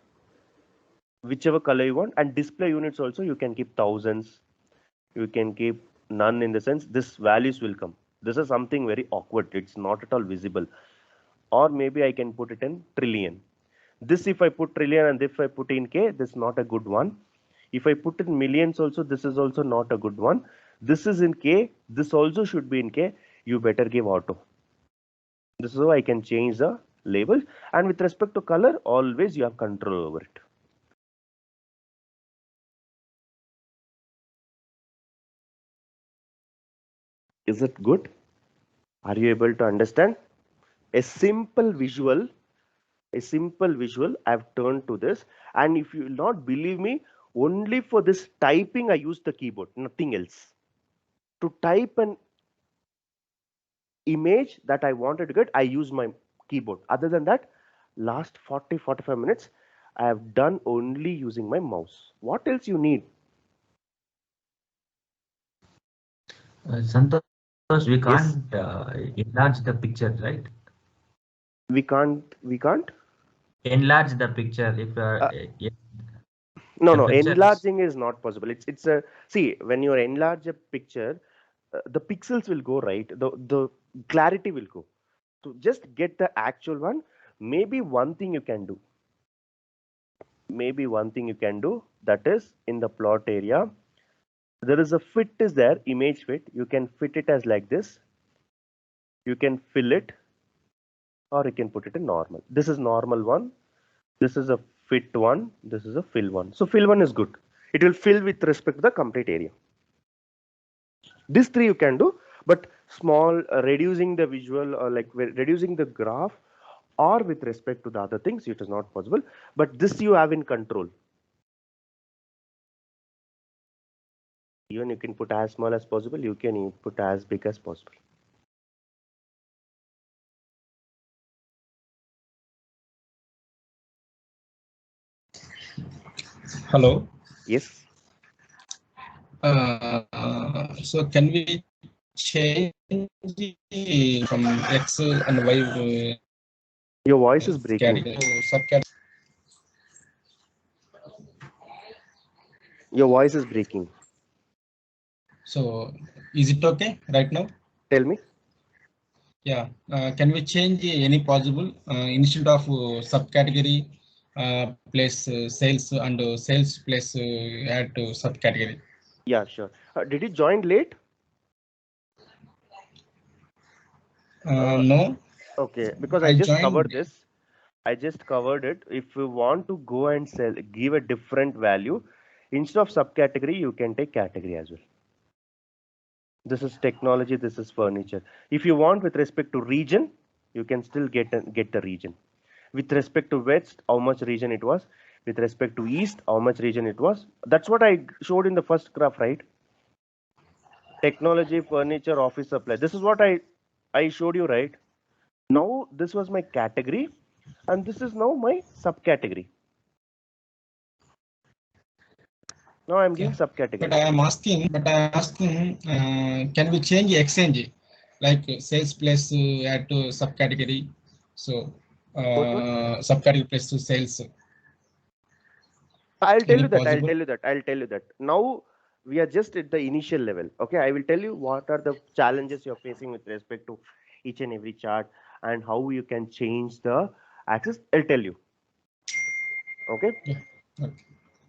whichever color you want. And display units also, you can keep thousands, you can keep none, in the sense this values will come. This is something very awkward, it's not at all visible. Or maybe I can put it in trillion. This, if I put trillion and if I put in K, this is not a good one. If I put in millions also, this is also not a good one. This is in K, this also should be in K. You better give auto. This is how I can change the label. And with respect to color, always you have control over it. Is it good? Are you able to understand? A simple visual I've turned to this. And if you will not believe me, only for this typing I use the keyboard, nothing else. To type an image that I wanted to get, I use my keyboard. Other than that, last 40-45 minutes I have done only using my mouse. What else you need? Santosh, we Yes. can't enlarge the picture, right? We can't Enlarge the picture if no, the picture enlarging is not possible. It's a, see, when you enlarge a picture, the pixels will go, right, the clarity will go. So just get the actual one. Maybe one thing you can do, that is, in the plot area, there is a fit is there, image fit. You can fit it as like this. You can fill it, or you can put it in normal. This is normal one. This is a fit one. This is a fill one. So fill one is good. It will fill with respect to the complete area. These three you can do, but small reducing the visual, or like reducing the graph, or with respect to the other things, it is not possible. But this you have in control. Even you can put as small as possible. You can put as big as possible. Hello. Yes. So can we change from X and Y? Your voice is breaking. Subcategory. Your voice is breaking. So is it okay right now? Tell me. Yeah. Can we change any possible instead of subcategory place sales and sales place add to subcategory? Yeah, sure. Did you join late? No. Okay, because I I just joined. covered this. I just covered it. If you want to go and sell, give a different value, instead of subcategory, you can take category as well. This is technology, this is furniture. If you want with respect to region, you can still get the region. With respect to west, how much region it was. With respect to east, how much region it was. That's what I showed in the first graph, right? Technology, furniture, office supply. This is what I showed you, right? Now this was my category, and this is now my subcategory. Now I'm giving subcategory. But I am asking, can we change exchange, like sales place add to subcategory? So subcategory place to sales. I'll tell you that. Now we are just at the initial level. Okay, I will tell you what are the challenges you're facing with respect to each and every chart and how you can change the axis. I'll tell you. Okay. Yeah. Okay.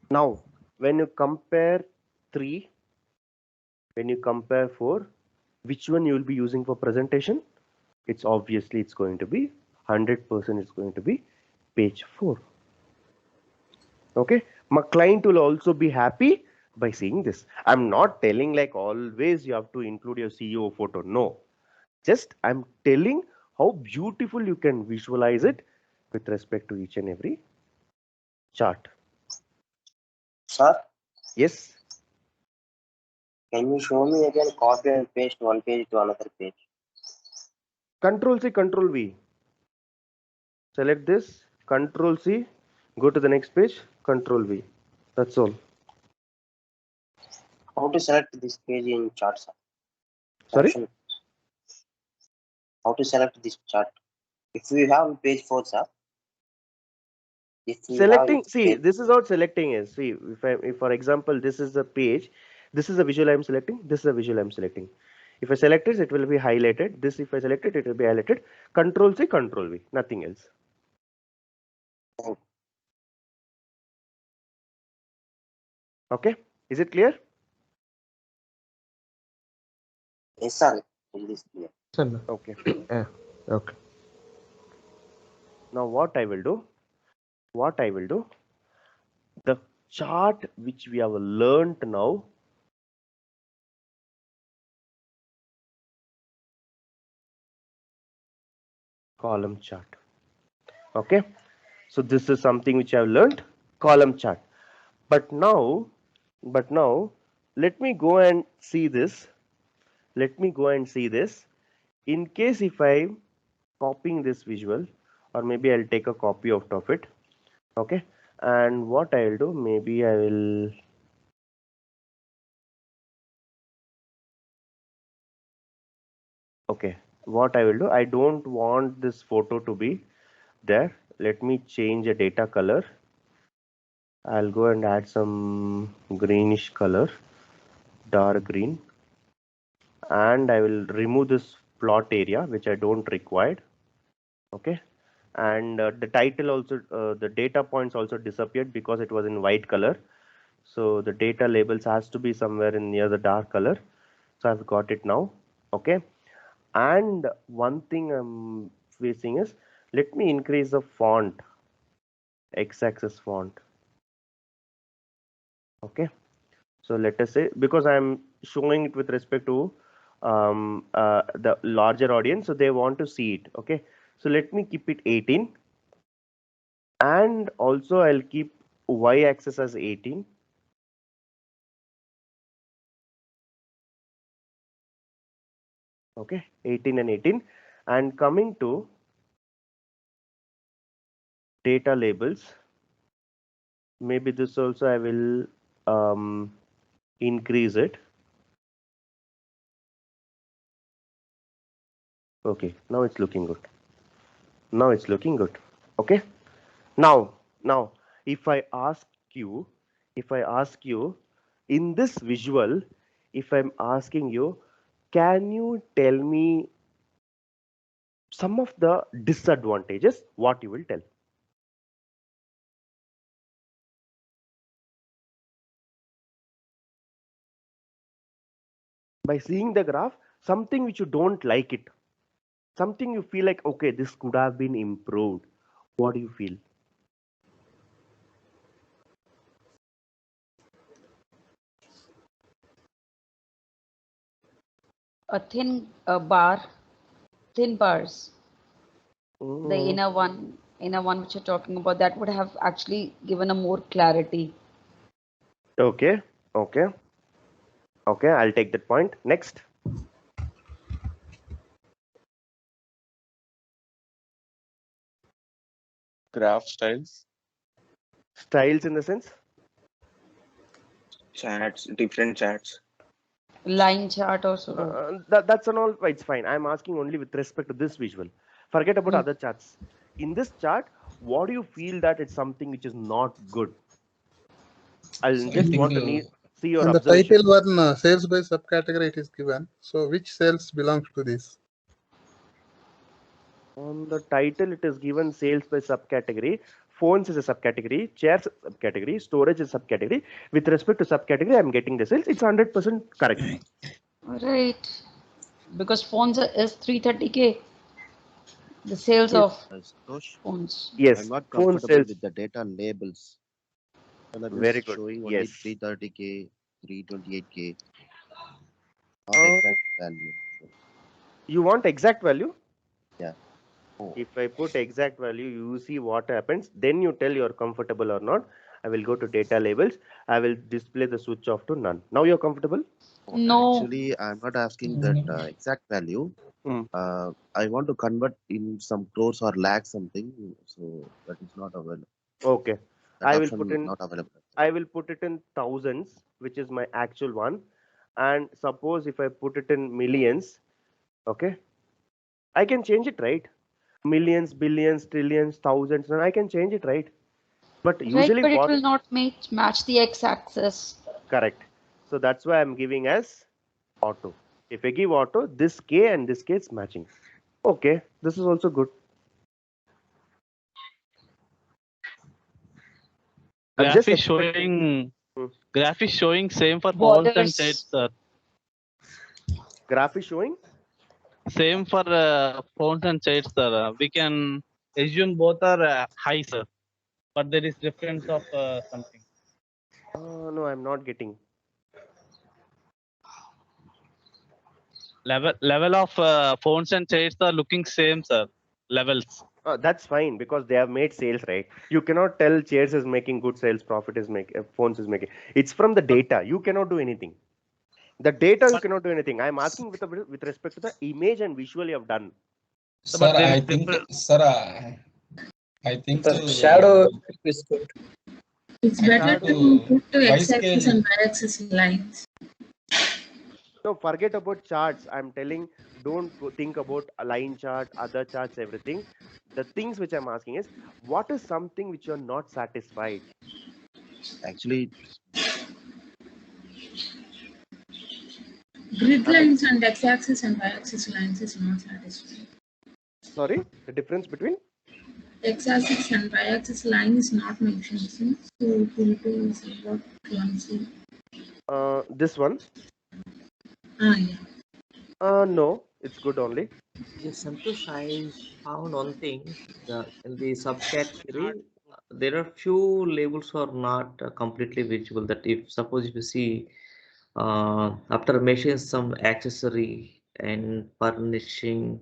Now, when you compare 3, when you compare 4, which one you will be using for presentation? It's obviously it's going to be 100%. It's going to be page 4. Okay, my client will also be happy by seeing this. I'm not telling like always you have to include your CEO photo. No, just I'm telling how beautiful you can visualize it with respect to each and every chart. Sir, Yes. can you show me again copy and paste one page to another page? Control C, Control V. Select this, Control C, go to the next page. Control V. That's all. How to select this page in chart, sir? Sorry? Option. How to select this chart? If we have page 4, sir. If we Selecting, have see, this is what selecting is. See, if for example, this is the page, this is the visual I'm selecting, this is the visual I'm selecting. If I select it will be highlighted. This, if I select it will be highlighted. Control C, Control V, nothing else. Okay, is it clear? Yes, sir. It is clear. Okay. Okay. Now what I will do? The chart which we have learned now, column chart. Okay, so this is something which I've learned, column chart. But now let me go and see this. In case if I'm copying this visual, or maybe I'll take a copy out of it. Okay, and what I'll do, maybe I will what I will do, I don't want this photo to be there. Let me change a data color. I'll go and add some greenish color, dark green, and I will remove this plot area which I don't require. Okay, and the title also, the data points also disappeared because it was in white color. So the data labels has to be somewhere in near the dark color. So I've got it now. Okay, and one thing I'm facing is, let me increase the font, x-axis font. Okay, so let us say, because I'm showing it with respect to the larger audience, so they want to see it. Okay, so let me keep it 18, and also I'll keep y-axis as 18. Okay, 18 and 18. And coming to data labels, maybe this also I will increase it. Okay, now it's looking good. Okay, now if I ask you in this visual, if I'm asking you, can you tell me some of the disadvantages, what you will tell? By seeing the graph, something which you don't like it, something you feel like, okay, this could have been improved. What do you feel? A thin bar, thin bars. The inner one which you're talking about, that would have actually given a more clarity. Okay, I'll take that point. Next. Graph styles. Styles in the sense? Chats, different chats. Line chart also. That's an all, it's fine. I'm asking only with respect to this visual. Forget about other charts. In this chart, what do you feel that it's something which is not good? I'll So just want to see your In the observation. title one, sales by subcategory it is given. So which sales belongs to this? On the title, it is given sales by subcategory. Phones is a subcategory, chairs is a subcategory, storage is a subcategory. With respect to subcategory, I'm getting the sales. It's 100% correct. Right. Because phones is 330K. The sales of phones. Yes, I'm not phone comfortable sales. with the data labels. And that Very is good. showing only Yes. 330K, 328K. Not exact value. You want exact value? Yeah. If I put exact value, you see what happens. Then you tell you're comfortable or not. I will go to data labels. I will display the switch off to none. Now you're comfortable? No. Actually, I'm not asking that exact value. I want to convert in some crores or lakhs something. So that is not available. Okay. That I will option put is in, not available. I will put it in thousands, which is my actual one. And suppose if I put it in millions, okay, I can change it, right? Millions, billions, trillions, thousands, and I can change it, right? But Right, usually but it what, will not match the x-axis. correct. So that's why I'm giving as auto. If I give auto, this K and this K is matching. Okay, this is also good. I'm Graph just is expecting. showing same for fonts and Borders. shades, sir. Graph is showing. Same for fonts and shades, sir. We can assume both are high, sir. But there is difference of something. No, I'm not getting. Level of fonts and shades are looking same, sir. Levels. That's fine because they have made sales, right? You cannot tell Chairs is making good sales, Profit is making, Phones is making. It's from the data. You cannot do anything. The data you cannot do anything. I'm asking with respect to the image and visual you have done. Sir, I think, The shadow is good. It's better to put to x-axis scale. and y-axis lines. No, forget about charts. I'm telling, don't think about a line chart, other charts, everything. The things which I'm asking is, what is something which you're not satisfied? Actually, Grid lines and x-axis and y-axis lines is not satisfying. Sorry, the difference between? X-axis and y-axis line is not mentioned. So it will be somewhat clumsy. This one? Yeah. No, it's good only. Yes, Santosh, I found one thing. In the subcategory, there are few labels are not completely visible. That if suppose if you see after mentioning some accessory and furnishing,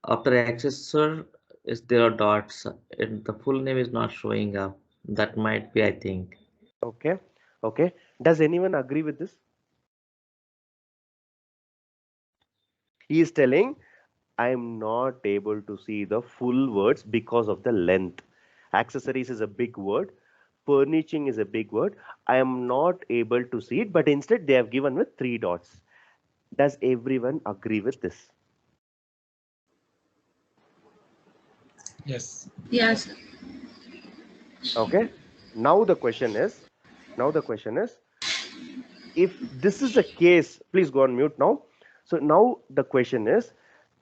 after accessor is there are dots and the full name is not showing up. That might be, I think. Okay. Okay. Does anyone agree with this? He is telling, I am not able to see the full words because of the length. Accessories is a big word. Furnishing is a big word. I am not able to see it, but instead they have given with 3 dots. Does everyone agree with this? Yes. Yes. Okay. Now the question is, if this is the case, please go on mute now. So now the question is,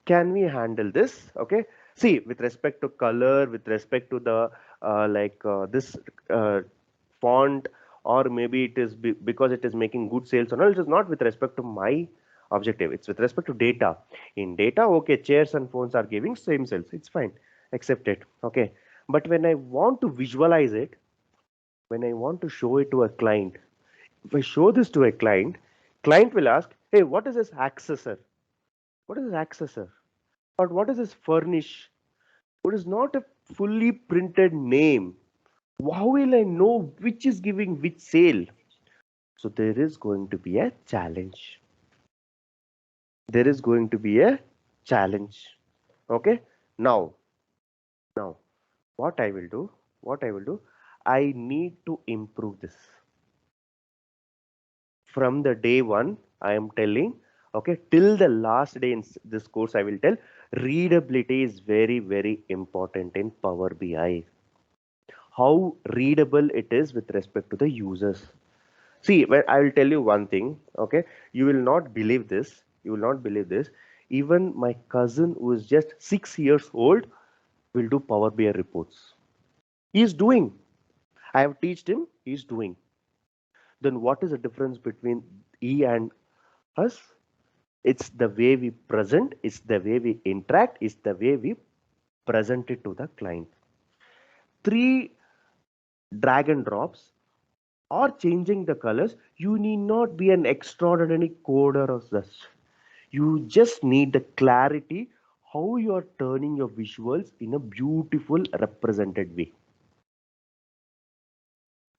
can we handle this? Okay. See, with respect to color, with respect to the this font, or maybe it is because it is making good sales or not, it is not with respect to my objective. It's with respect to data. In data, okay, chairs and phones are giving same sales. It's fine. Accept it. Okay. But when I want to visualize it, when I want to show it to a client, if I show this to a client, client will ask, hey, what is this accessor? What is this accessor? Or what is this furnish? What is not a fully printed name? How will I know which is giving which sale? So there is going to be a challenge. There is going to be a challenge. Okay. Now, what I will do, I need to improve this. From the day one, I am telling, okay, till the last day in this course, I will tell readability is very, very important in Power BI. How readable it is with respect to the users. See, I will tell you one thing, okay, you will not believe this. You will not believe this. Even my cousin who is just 6 years old will do Power BI reports. He is doing. I have taught him, he is doing. Then what is the difference between he and us? It's the way we present, it's the way we interact, it's the way we present it to the client. 3 drag and drops or changing the colors, you need not be an extraordinary coder or such. You just need the clarity how you are turning your visuals in a beautiful represented way.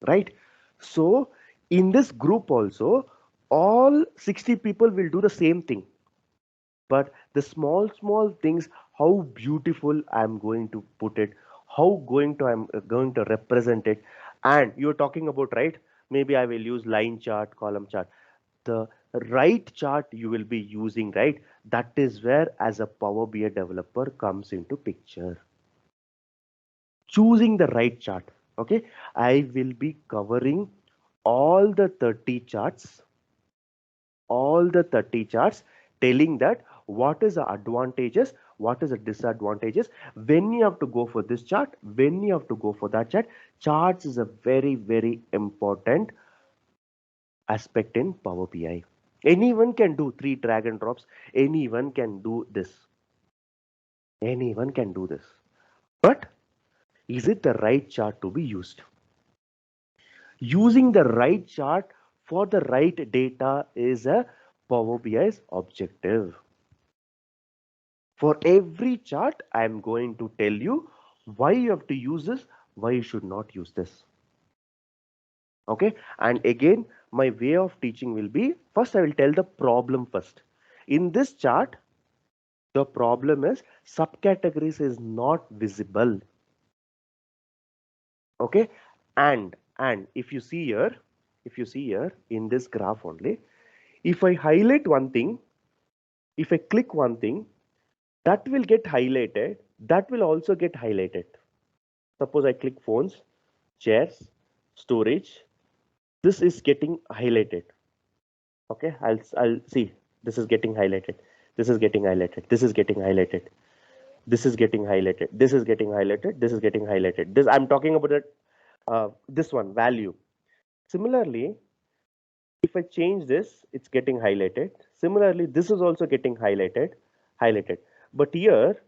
Right? So in this group also, all 60 people will do the same thing. But the small things, how beautiful I'm going to put it, how I'm going to represent it. And you're talking about, right, maybe I will use line chart, column chart. The right chart you will be using, right? That is where as a Power BI developer comes into picture. Choosing the right chart. Okay, I will be covering all the 30 charts, telling that what is the advantages, what is the disadvantages, when you have to go for this chart, when you have to go for that chart. Charts is a very, very important aspect in Power BI. Anyone can do 3 drag and drops. Anyone can do this. Anyone can do this. But is it the right chart to be used? Using the right chart for the right data is a Power BI's objective. For every chart, I am going to tell you why you have to use this, why you should not use this. Okay, and again, my way of teaching will be, first I will tell the problem first. In this chart, the problem is subcategories is not visible. Okay, and if you see here, in this graph only, if I highlight one thing, if I click one thing, that will get highlighted, that will also get highlighted. Suppose I click phones, chairs, storage, this is getting highlighted. Okay, I'll see, this is getting highlighted, this is getting highlighted, this is getting highlighted, this is getting highlighted, this is getting highlighted, this is getting highlighted. This I'm talking about it, this one value. Similarly, if I change this, it's getting highlighted. Similarly, this is also getting highlighted. But here,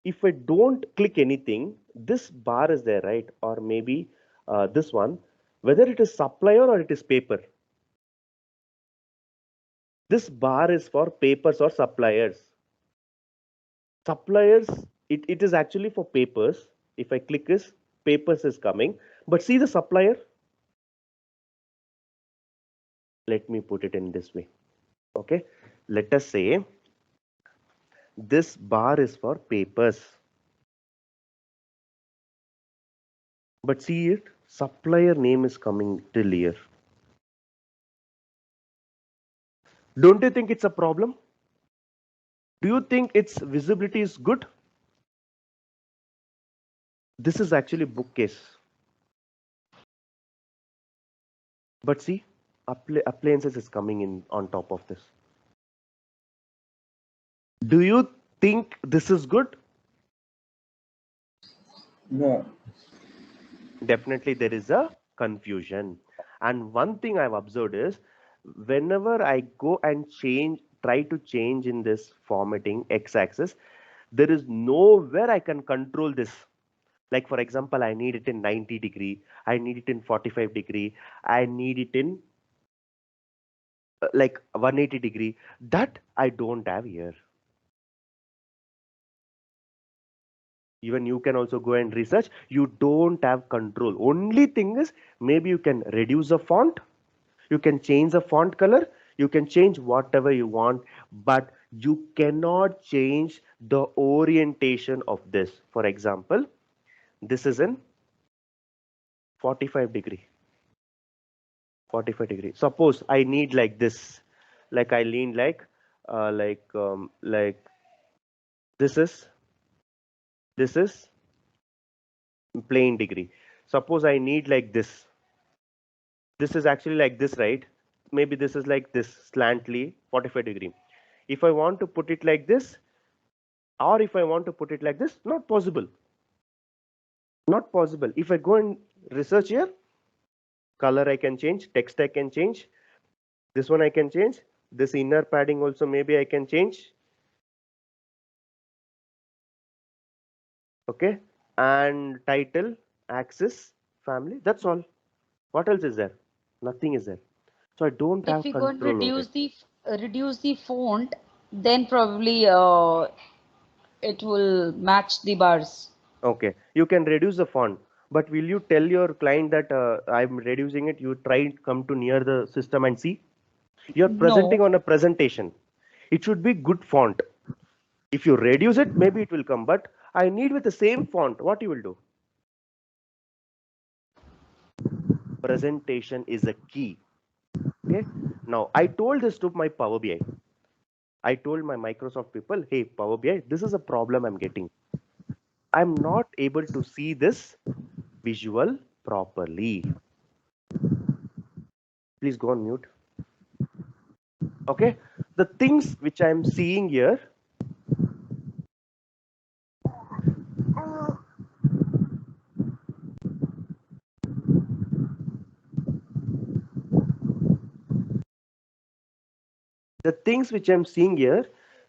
if I don't click anything, this bar is there, right? Or maybe this one, whether it is supplier or it is paper. This bar is for papers or suppliers. Suppliers, it is actually for papers. If I click this, papers is coming. But see the supplier. Let me put it in this way. Okay, let us say this bar is for papers. But see it, supplier name is coming till here. Don't you think it's a problem? Do you think its visibility is good? This is actually bookcase. But see, appliances is coming in on top of this. Do you think this is good? No. Definitely there is a confusion. And one thing I've observed is whenever I go and try to change in this formatting x-axis, there is nowhere I can control this. Like for example, I need it in 90 degree, I need it in 45 degree, I need it in like 180 degree. That I don't have here. Even you can also go and research. You don't have control. Only thing is maybe you can reduce the font, you can change the font color, you can change whatever you want, but you cannot change the orientation of this. For example, this is in 45 degree. Suppose I need like this, like I lean like this is plain degree. Suppose I need like this. This is actually like this, right? Maybe this is like this slantly 45 degree. If I want to put it like this, or if I want to put it like this, not possible. Not possible. If I go and research here, color I can change, text I can change, this one I can change, this inner padding also maybe I can change. Okay, and title, axis, family, that's all. What else is there? Nothing is there. So I don't have control. If you go and reduce the font, then probably it will match the bars. Okay, you can reduce the font, but will you tell your client that I'm reducing it? You try come to near the system and see. You're presenting on a presentation. It should be good font. If you reduce it, maybe it will come, but I need with the same font. What you will do? Presentation is a key. Okay. Now I told this to my Power BI. I told my Microsoft people, hey, Power BI, this is a problem I'm getting. I'm not able to see this visual properly. Please go on mute. Okay. The things which I'm seeing here,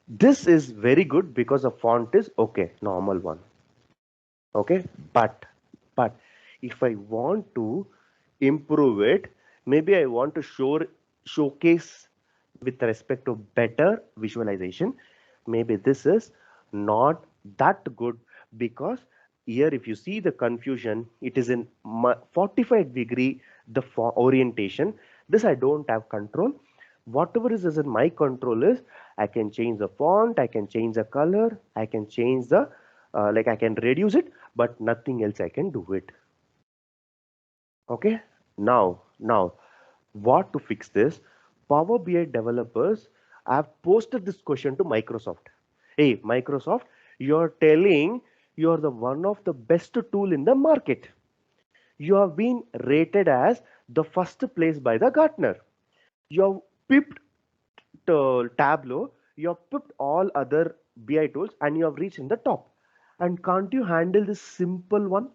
this is very good because the font is okay, normal one. Okay, but if I want to improve it, maybe I want to showcase with respect to better visualization. Maybe this is not that good, because here if you see the confusion, it is in 45-degree the orientation. This I don't have control. Whatever is in my control is I can change the font, I can change the color, I can change the like I can reduce it, but nothing else I can do it. Okay, now what to fix this? Power BI developers have posted this question to Microsoft. Hey Microsoft, you're telling you're the one of the best tool in the market. You have been rated as the first place by the Gartner. You have pipped Tableau, you have pipped all other BI tools and you have reached in the top. And can't you handle this simple one?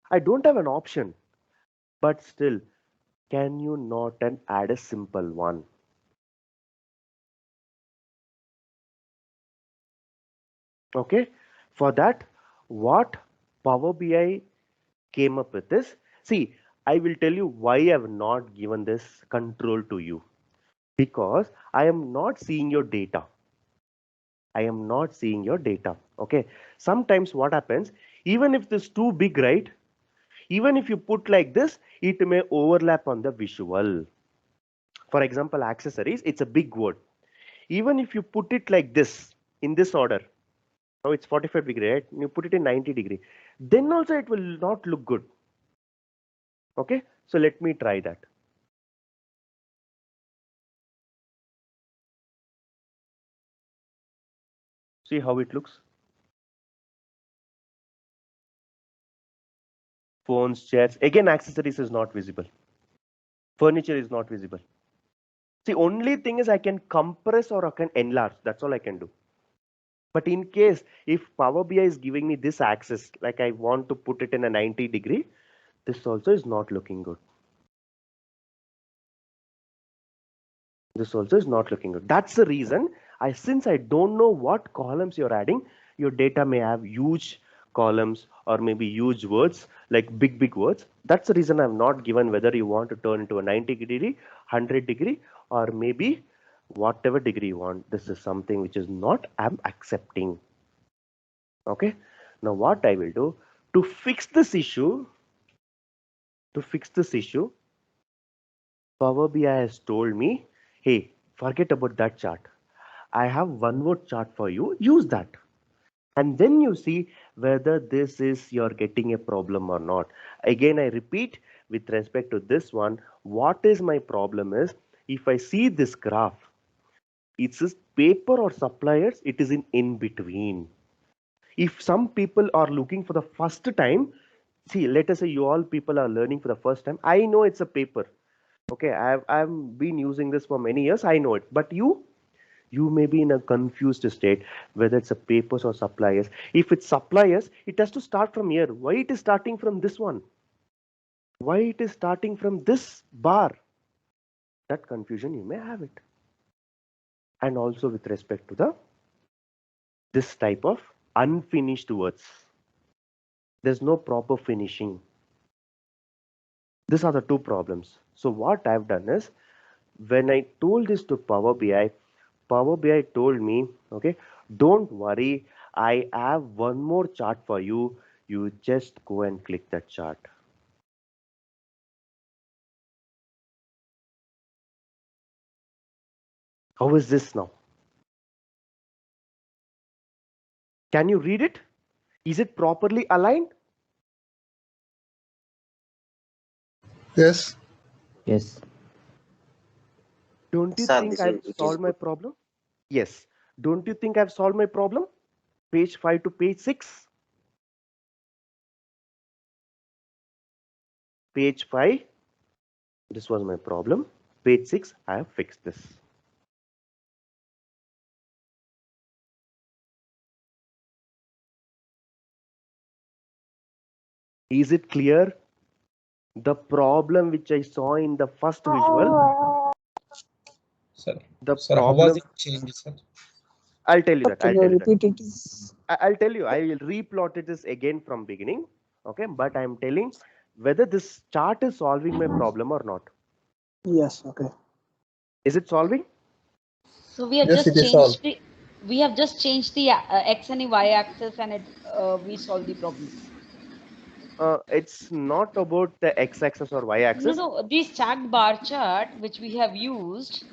I don't have an option, but still, can you not and add a simple one? Okay, for that, what Power BI came up with is, see, I will tell you why I have not given this control to you. Because I am not seeing your data. I am not seeing your data. Okay, sometimes what happens, even if this too big, right? Even if you put like this, it may overlap on the visual. For example, accessories, it's a big word. Even if you put it like this, in this order, now it's 45-degree, right? You put it in 90-degree, then also it will not look good. Okay, so let me try that. See how it looks. Phones, chairs, again accessories is not visible. Furniture is not visible. See, only thing is I can compress or I can enlarge. That's all I can do. But in case if Power BI is giving me this axis, like I want to put it in a 90-degree, this also is not looking good. This also is not looking good. That's the reason since I don't know what columns you're adding, your data may have huge columns or maybe huge words, like big words. That's the reason I've not given whether you want to turn into a 90-degree, 100-degree, or maybe whatever degree you want. This is something which is not I'm accepting. Okay, now what I will do to fix this issue, Power BI has told me, hey, forget about that chart. I have one more chart for you. Use that. And then you see whether this is you're getting a problem or not. Again, I repeat with respect to this one, what is my problem is if I see this graph, it says paper or suppliers, it is in between. If some people are looking for the first time, see, let us say you all people are learning for the first time. I know it's a paper. Okay, I've been using this for many years. I know it. But you may be in a confused state whether it's a papers or suppliers. If it's suppliers, it has to start from here. Why it is starting from this one? Why it is starting from this bar? That confusion you may have it. And also with respect to this type of unfinished words. There's no proper finishing. These are the two problems. So what I've done is, when I told this to Power BI told me, okay, don't worry, I have one more chart for you. You just go and click that chart. How is this now? Can you read it? Is it properly aligned? Yes. Yes. Don't you Sir, think this I've is, it is solved my good. problem? Yes. Don't you think I've solved my problem? Page 5 to page 6. Page 5, this was my problem. Page 6, I have fixed this. Is it clear? The problem which I saw in the first visual. Sir, The sir, how was problem. it changed, sir? I'll tell you that. Can I'll you tell you repeat it? that. I'll tell you. I will replot it this again from beginning. Okay, but I'm telling whether this chart is solving my problem or not. Yes. Okay. Is it solving? So we have Yes, it just is solved. changed the x and the y axis, and we solve the problem. It's not about the x-axis or No, y-axis. no. The stacked bar chart which we have used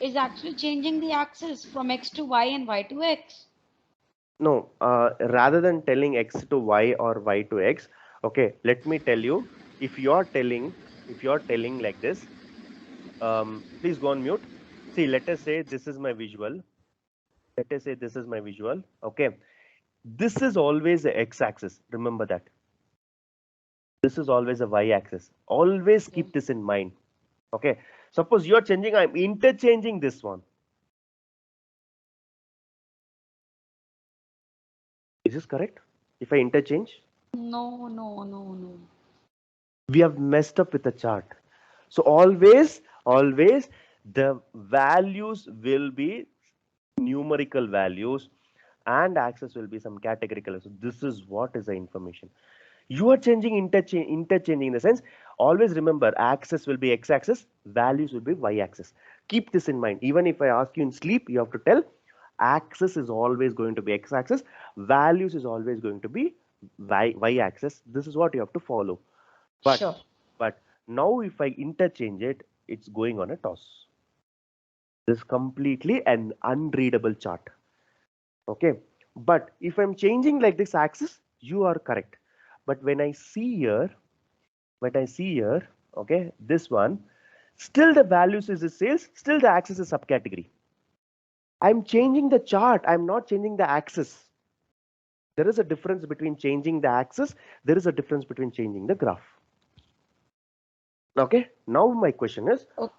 is actually changing the axis from x to y and y to x. No, rather than telling x to y or y to x, okay, let me tell you. If you're telling like this, please go on mute. See, let us say this is my visual. Let us say this is my visual. Okay, this is always the x-axis. Remember that. This is always a y-axis. Always keep this in mind. Okay, suppose you're changing, I'm interchanging this one. Is this correct? If I interchange? No, no, no, no. We have messed up with the chart. So always the values will be numerical values and axis will be some categorical. So this is what is the information. You are changing interchanging in the sense, always remember axis will be x-axis, values will be y-axis. Keep this in mind. Even if I ask you in sleep, you have to tell axis is always going to be x-axis, values is always going to be y-axis. This is what you have to follow. But sure. But now if I interchange it, it's going on a toss. This is completely an unreadable chart. Okay. But if I'm changing like this axis, you are correct. But when I see here, okay, this one, still the values is the sales, still the axis is subcategory. I'm changing the chart. I'm not changing the axis. There is a difference between changing the axis. There is a difference between changing the graph. Okay. Now my question is, Okay.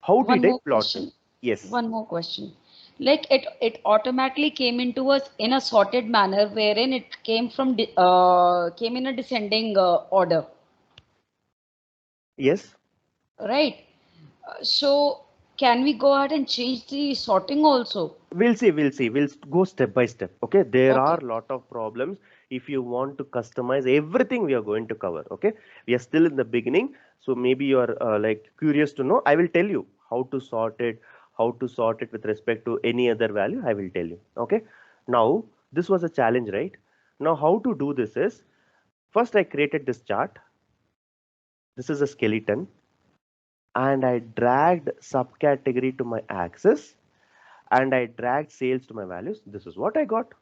how One did I more plot question. it? Yes. One more question. Like it automatically came into us in a sorted manner, wherein it came from came in a descending order, Yes. right? So can we go ahead and change the sorting also? We'll see. We'll go step by step. Okay. There Okay. are a lot of problems. If you want to customize everything, we are going to cover. Okay. We are still in the beginning. So maybe you are like curious to know. I will tell you how to sort it, with respect to any other value. I will tell you. Okay. Now, this was a challenge, right? Now, how to do this is, first I created this chart. This is a skeleton. And I dragged subcategory to my axis. And I dragged sales to my values. This is what I got,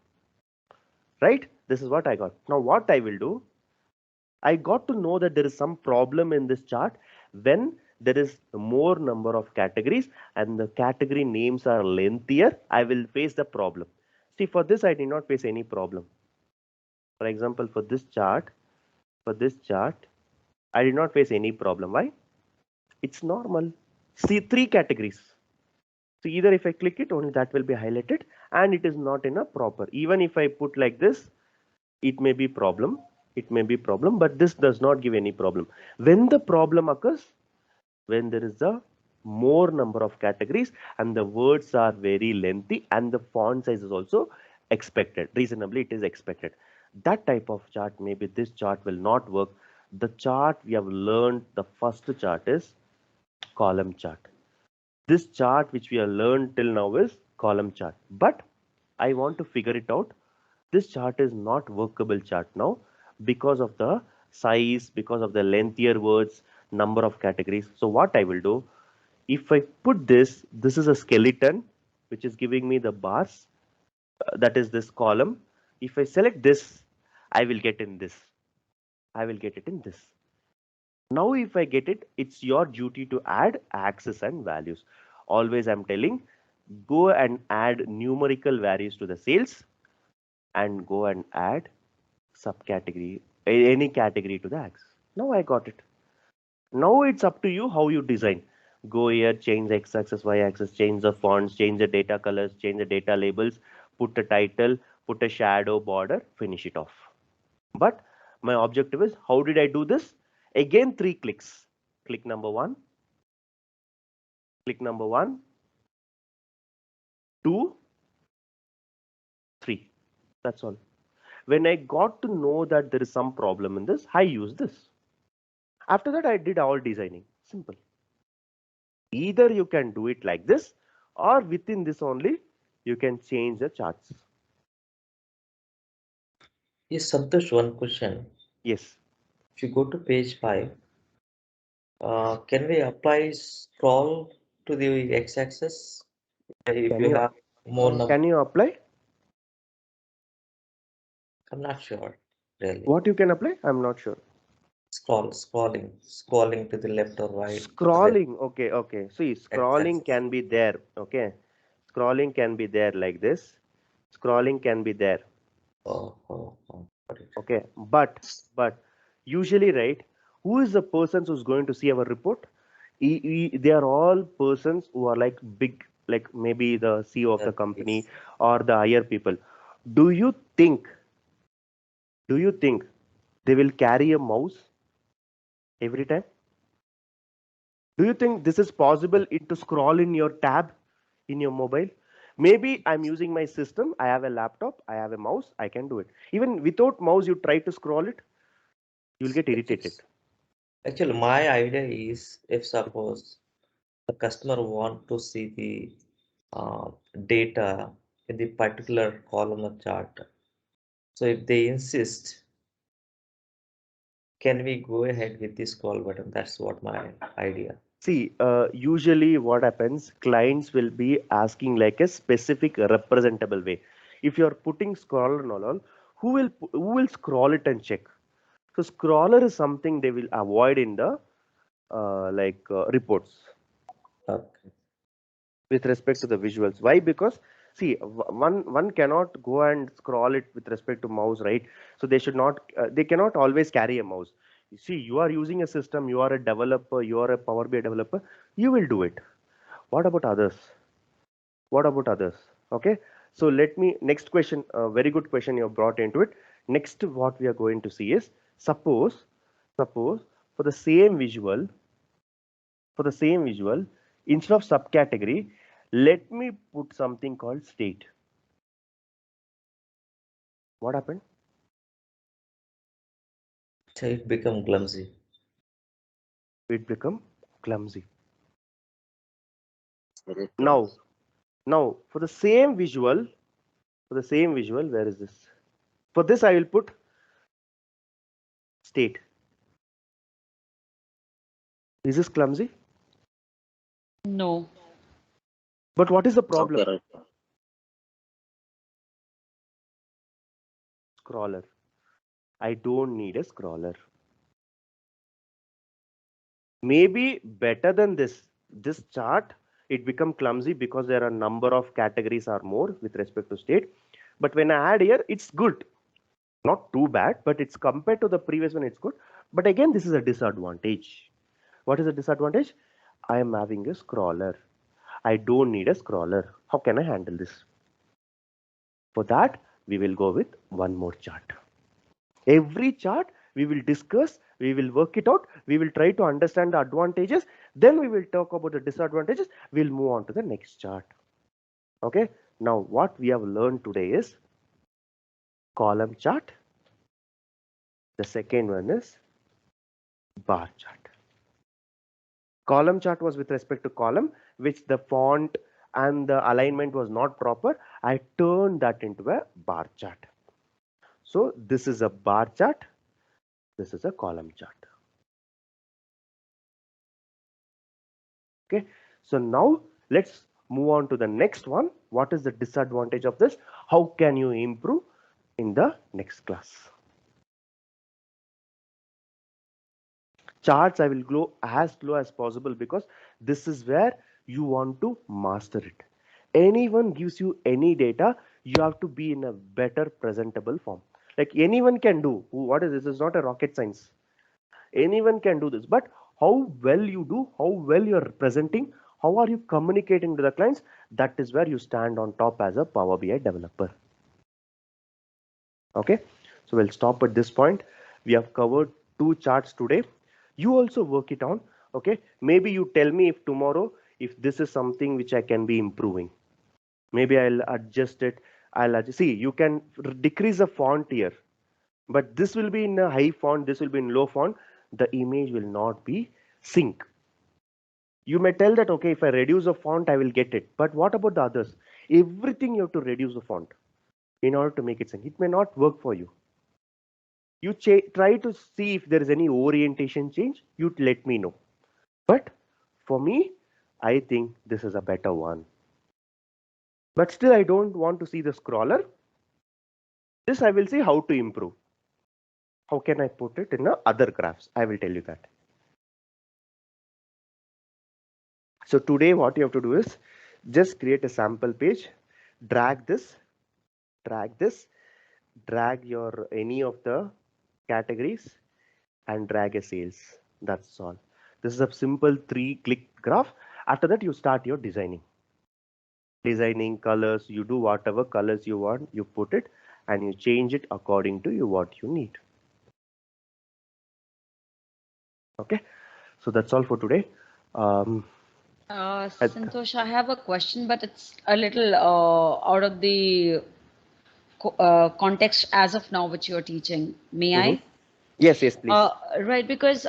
right? This is what I got. Now what I will do, I got to know that there is some problem in this chart when there is more number of categories and the category names are lengthier. I will face the problem. See, for this I did not face any problem. For example, for this chart, I did not face any problem. Why? It's normal. See, 3 categories. So either if I click it, only that will be highlighted and it is not in a proper. Even if I put like this, it may be problem, but this does not give any problem. When the problem occurs, when there is a more number of categories and the words are very lengthy and the font size is also expected, reasonably it is expected. That type of chart, maybe this chart will not work. The chart we have learned, the first chart is column chart. This chart which we have learned till now is column chart, but I want to figure it out. This chart is not workable chart now because of the size, because of the lengthier words, number of categories. So what I will do, if I put this is a skeleton which is giving me the bars, that is this column. If I select this, I will get in this. I will get it in this. Now, if I get it, it's your duty to add axes and values. Always I'm telling, go and add numerical values to the sales and go and add subcategory, any category to the axis. Now I got it. Now it's up to you how you design. Go here, change the x-axis, y-axis, change the fonts, change the data colors, change the data labels, put a title, put a shadow border, finish it off. But my objective is, how did I do this? Again, 3 clicks. Click number 1. Click number 1, 2, 3. That's all. When I got to know that there is some problem in this, I use this. After that, I did all designing. Simple. Either you can do it like this, or within this only, you can change the charts. Yes, Santosh, one question. Yes. If you go to page 5, can we apply scroll to the x-axis if you have more number? Can you apply? I'm not sure, really. What you can apply? I'm not sure. Scrolling to the left or right. Scrolling, okay. See, scrolling can be there, okay. Scrolling can be there like this. Scrolling can be there. Okay, but usually, right, who is the person who's going to see our report? They are all persons who are like big, like maybe the CEO of the company or the higher people. Do you think they will carry a mouse every time? Do you think this is possible to scroll in your tab in your mobile? Maybe I'm using my system. I have a laptop. I have a mouse. I can do it. Even without mouse, you try to scroll it, you'll get irritated. Actually, my idea is, if suppose the customer want to see the data in the particular column or chart, so if they insist, can we go ahead with this scroll button? That's what my idea. See, usually what happens, clients will be asking like a specific representable way. If you're putting scroller and all, who will scroll it and check? So scroller is something they will avoid in the reports. Okay. With respect to the visuals. Why? Because see, one cannot go and scroll it with respect to mouse, right? So they should not, they cannot always carry a mouse. You see, you are using a system, you are a developer, you are a Power BI developer, you will do it. What about others? What about others? Okay, so let me, next question, a very good question you have brought into it. Next, what we are going to see is, suppose for the same visual, instead of subcategory, let me put something called state. What happened? So it become clumsy. It become clumsy. Now for the same visual, where is this? For this, I will put state. Is this clumsy? No. But what is the problem? Scroller. I don't need a scroller. Maybe better than this chart, it become clumsy because there are number of categories are more with respect to state. But when I add here, it's good. Not too bad, but it's compared to the previous one, it's good. But again, this is a disadvantage. What is the disadvantage? I am having a scroller. I don't need a scroller. How can I handle this? For that, we will go with one more chart. Every chart we will discuss, we will work it out, we will try to understand the advantages, then we will talk about the disadvantages. We'll move on to the next chart. Okay, now what we have learned today is column chart. The second one is bar chart. Column chart was with respect to column, which the font and the alignment was not proper. I turned that into a bar chart. So this is a bar chart. This is a column chart. Okay, so now let's move on to the next one. What is the disadvantage of this? How can you improve? in the next class. Charts I will go as slow as possible because this is where you want to master it. Anyone gives you any data, you have to be in a better presentable form. Like anyone can do. What is this? It's not a rocket science. Anyone can do this, but how well you do, how well you're presenting, how are you communicating to the clients, that is where you stand on top as a Power BI developer. Okay, so we'll stop at this point. We have covered 2 charts today. You also work it on. Okay, maybe you tell me if tomorrow if this is something which I can be improving. Maybe I'll adjust it. See, you can decrease the font here, but this will be in a high font, this will be in low font. The image will not be sync. You may tell that, okay, if I reduce the font, I will get it. But what about the others? Everything you have to reduce the font in order to make it sync. It may not work for you. You try to see if there is any orientation change, you let me know. But for me, I think this is a better one. But still, I don't want to see the scroller. This I will see how to improve. How can I put it in other graphs? I will tell you that. So today what you have to do is just create a sample page, drag this, drag your any of the categories and drag a sales. That's all. This is a simple 3-click graph. After that, you start your designing. Designing colors, you do whatever colors you want, you put it and you change it according to what you need. Okay, so that's all for today. Santosh, I have a question, but it's a little out of the context as of now, which you're teaching. May I? Yes, please. Right, because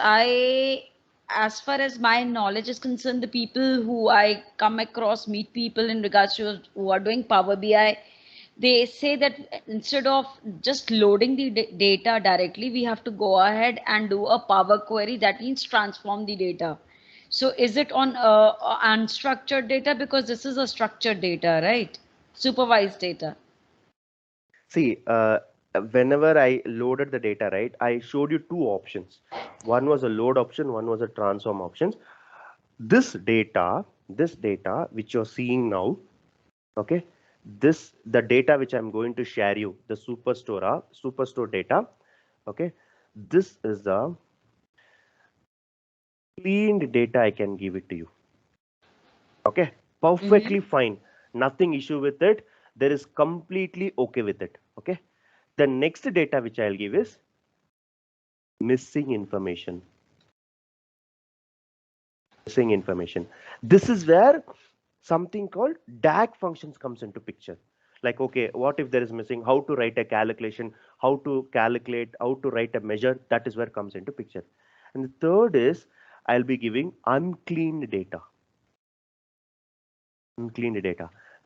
as far as my knowledge is concerned, the people who I come across, meet people in regards to who are doing Power BI, they say that instead of just loading the data directly, we have to go ahead and do a Power Query. That means transform the data. So is it on unstructured data? Because this is a structured data, right? Supervised data. See, whenever I loaded the data, right, I showed you 2 options. One was a load option, one was a transform options. This data which you're seeing now, okay, the data which I'm going to share you, the superstore data, okay, this is the cleaned data. I can give it to you. Okay, perfectly fine, nothing issue with it. There is completely okay with it. Okay, the next data which I'll give is missing information. This is where something called DAG functions comes into picture. Like, okay, what if there is missing? How to write a calculation? How to calculate? How to write a measure? That is where comes into picture. And the third is I'll be giving uncleaned data.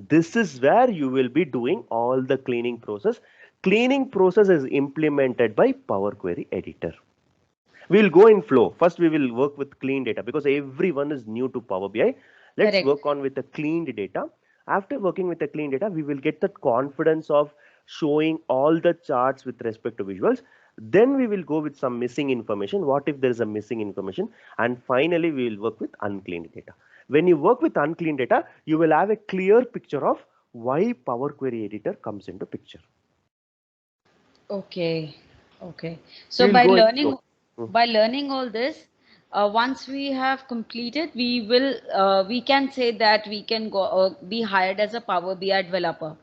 This is where you will be doing all the cleaning process. Cleaning process is implemented by Power Query Editor. We'll go in flow. First, we will work with clean data because everyone is new to Power BI. Let's work on with the cleaned data. After working with the clean data, we will get the confidence of showing all the charts with respect to visuals. Then we will go with some missing information. What if there is a missing information? And finally, we will work with uncleaned data. When you work with unclean data, you will have a clear picture of why Power Query Editor comes into picture. Okay. So by learning all this, once we have completed, we can say that we can go be hired as a Power BI developer.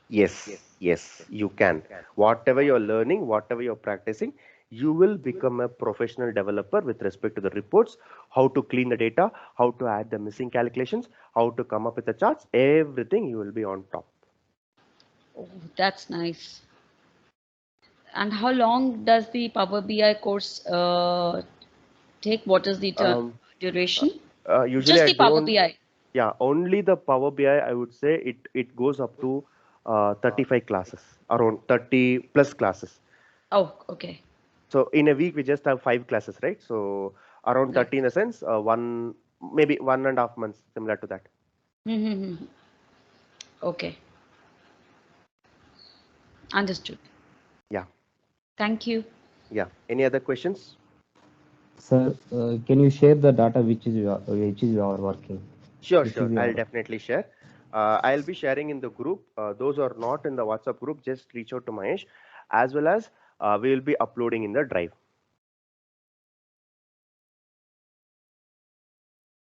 Yes, you can. Whatever you're learning, whatever you're practicing, you will become a professional developer with respect to the reports, how to clean the data, how to add the missing calculations, how to come up with the charts, everything you will be on top. Oh, that's nice. And how long does the Power BI course take? What is the duration? Usually just the Power BI. Yeah, only the Power BI, I would say it goes up to 35 classes, around 30 plus classes. Oh, okay. So in a week, we just have 5 classes, right? So around 30 in a sense, maybe 1.5 months, similar to that. Okay. Understood. Yeah. Thank you. Yeah. Any other questions? Sir, can you share the data which is you are working? Sure, Which sure. is I'll your definitely share. I'll be sharing in the group. Those who are not in the WhatsApp group, just reach out to Mahesh, as well as we will be uploading in the drive.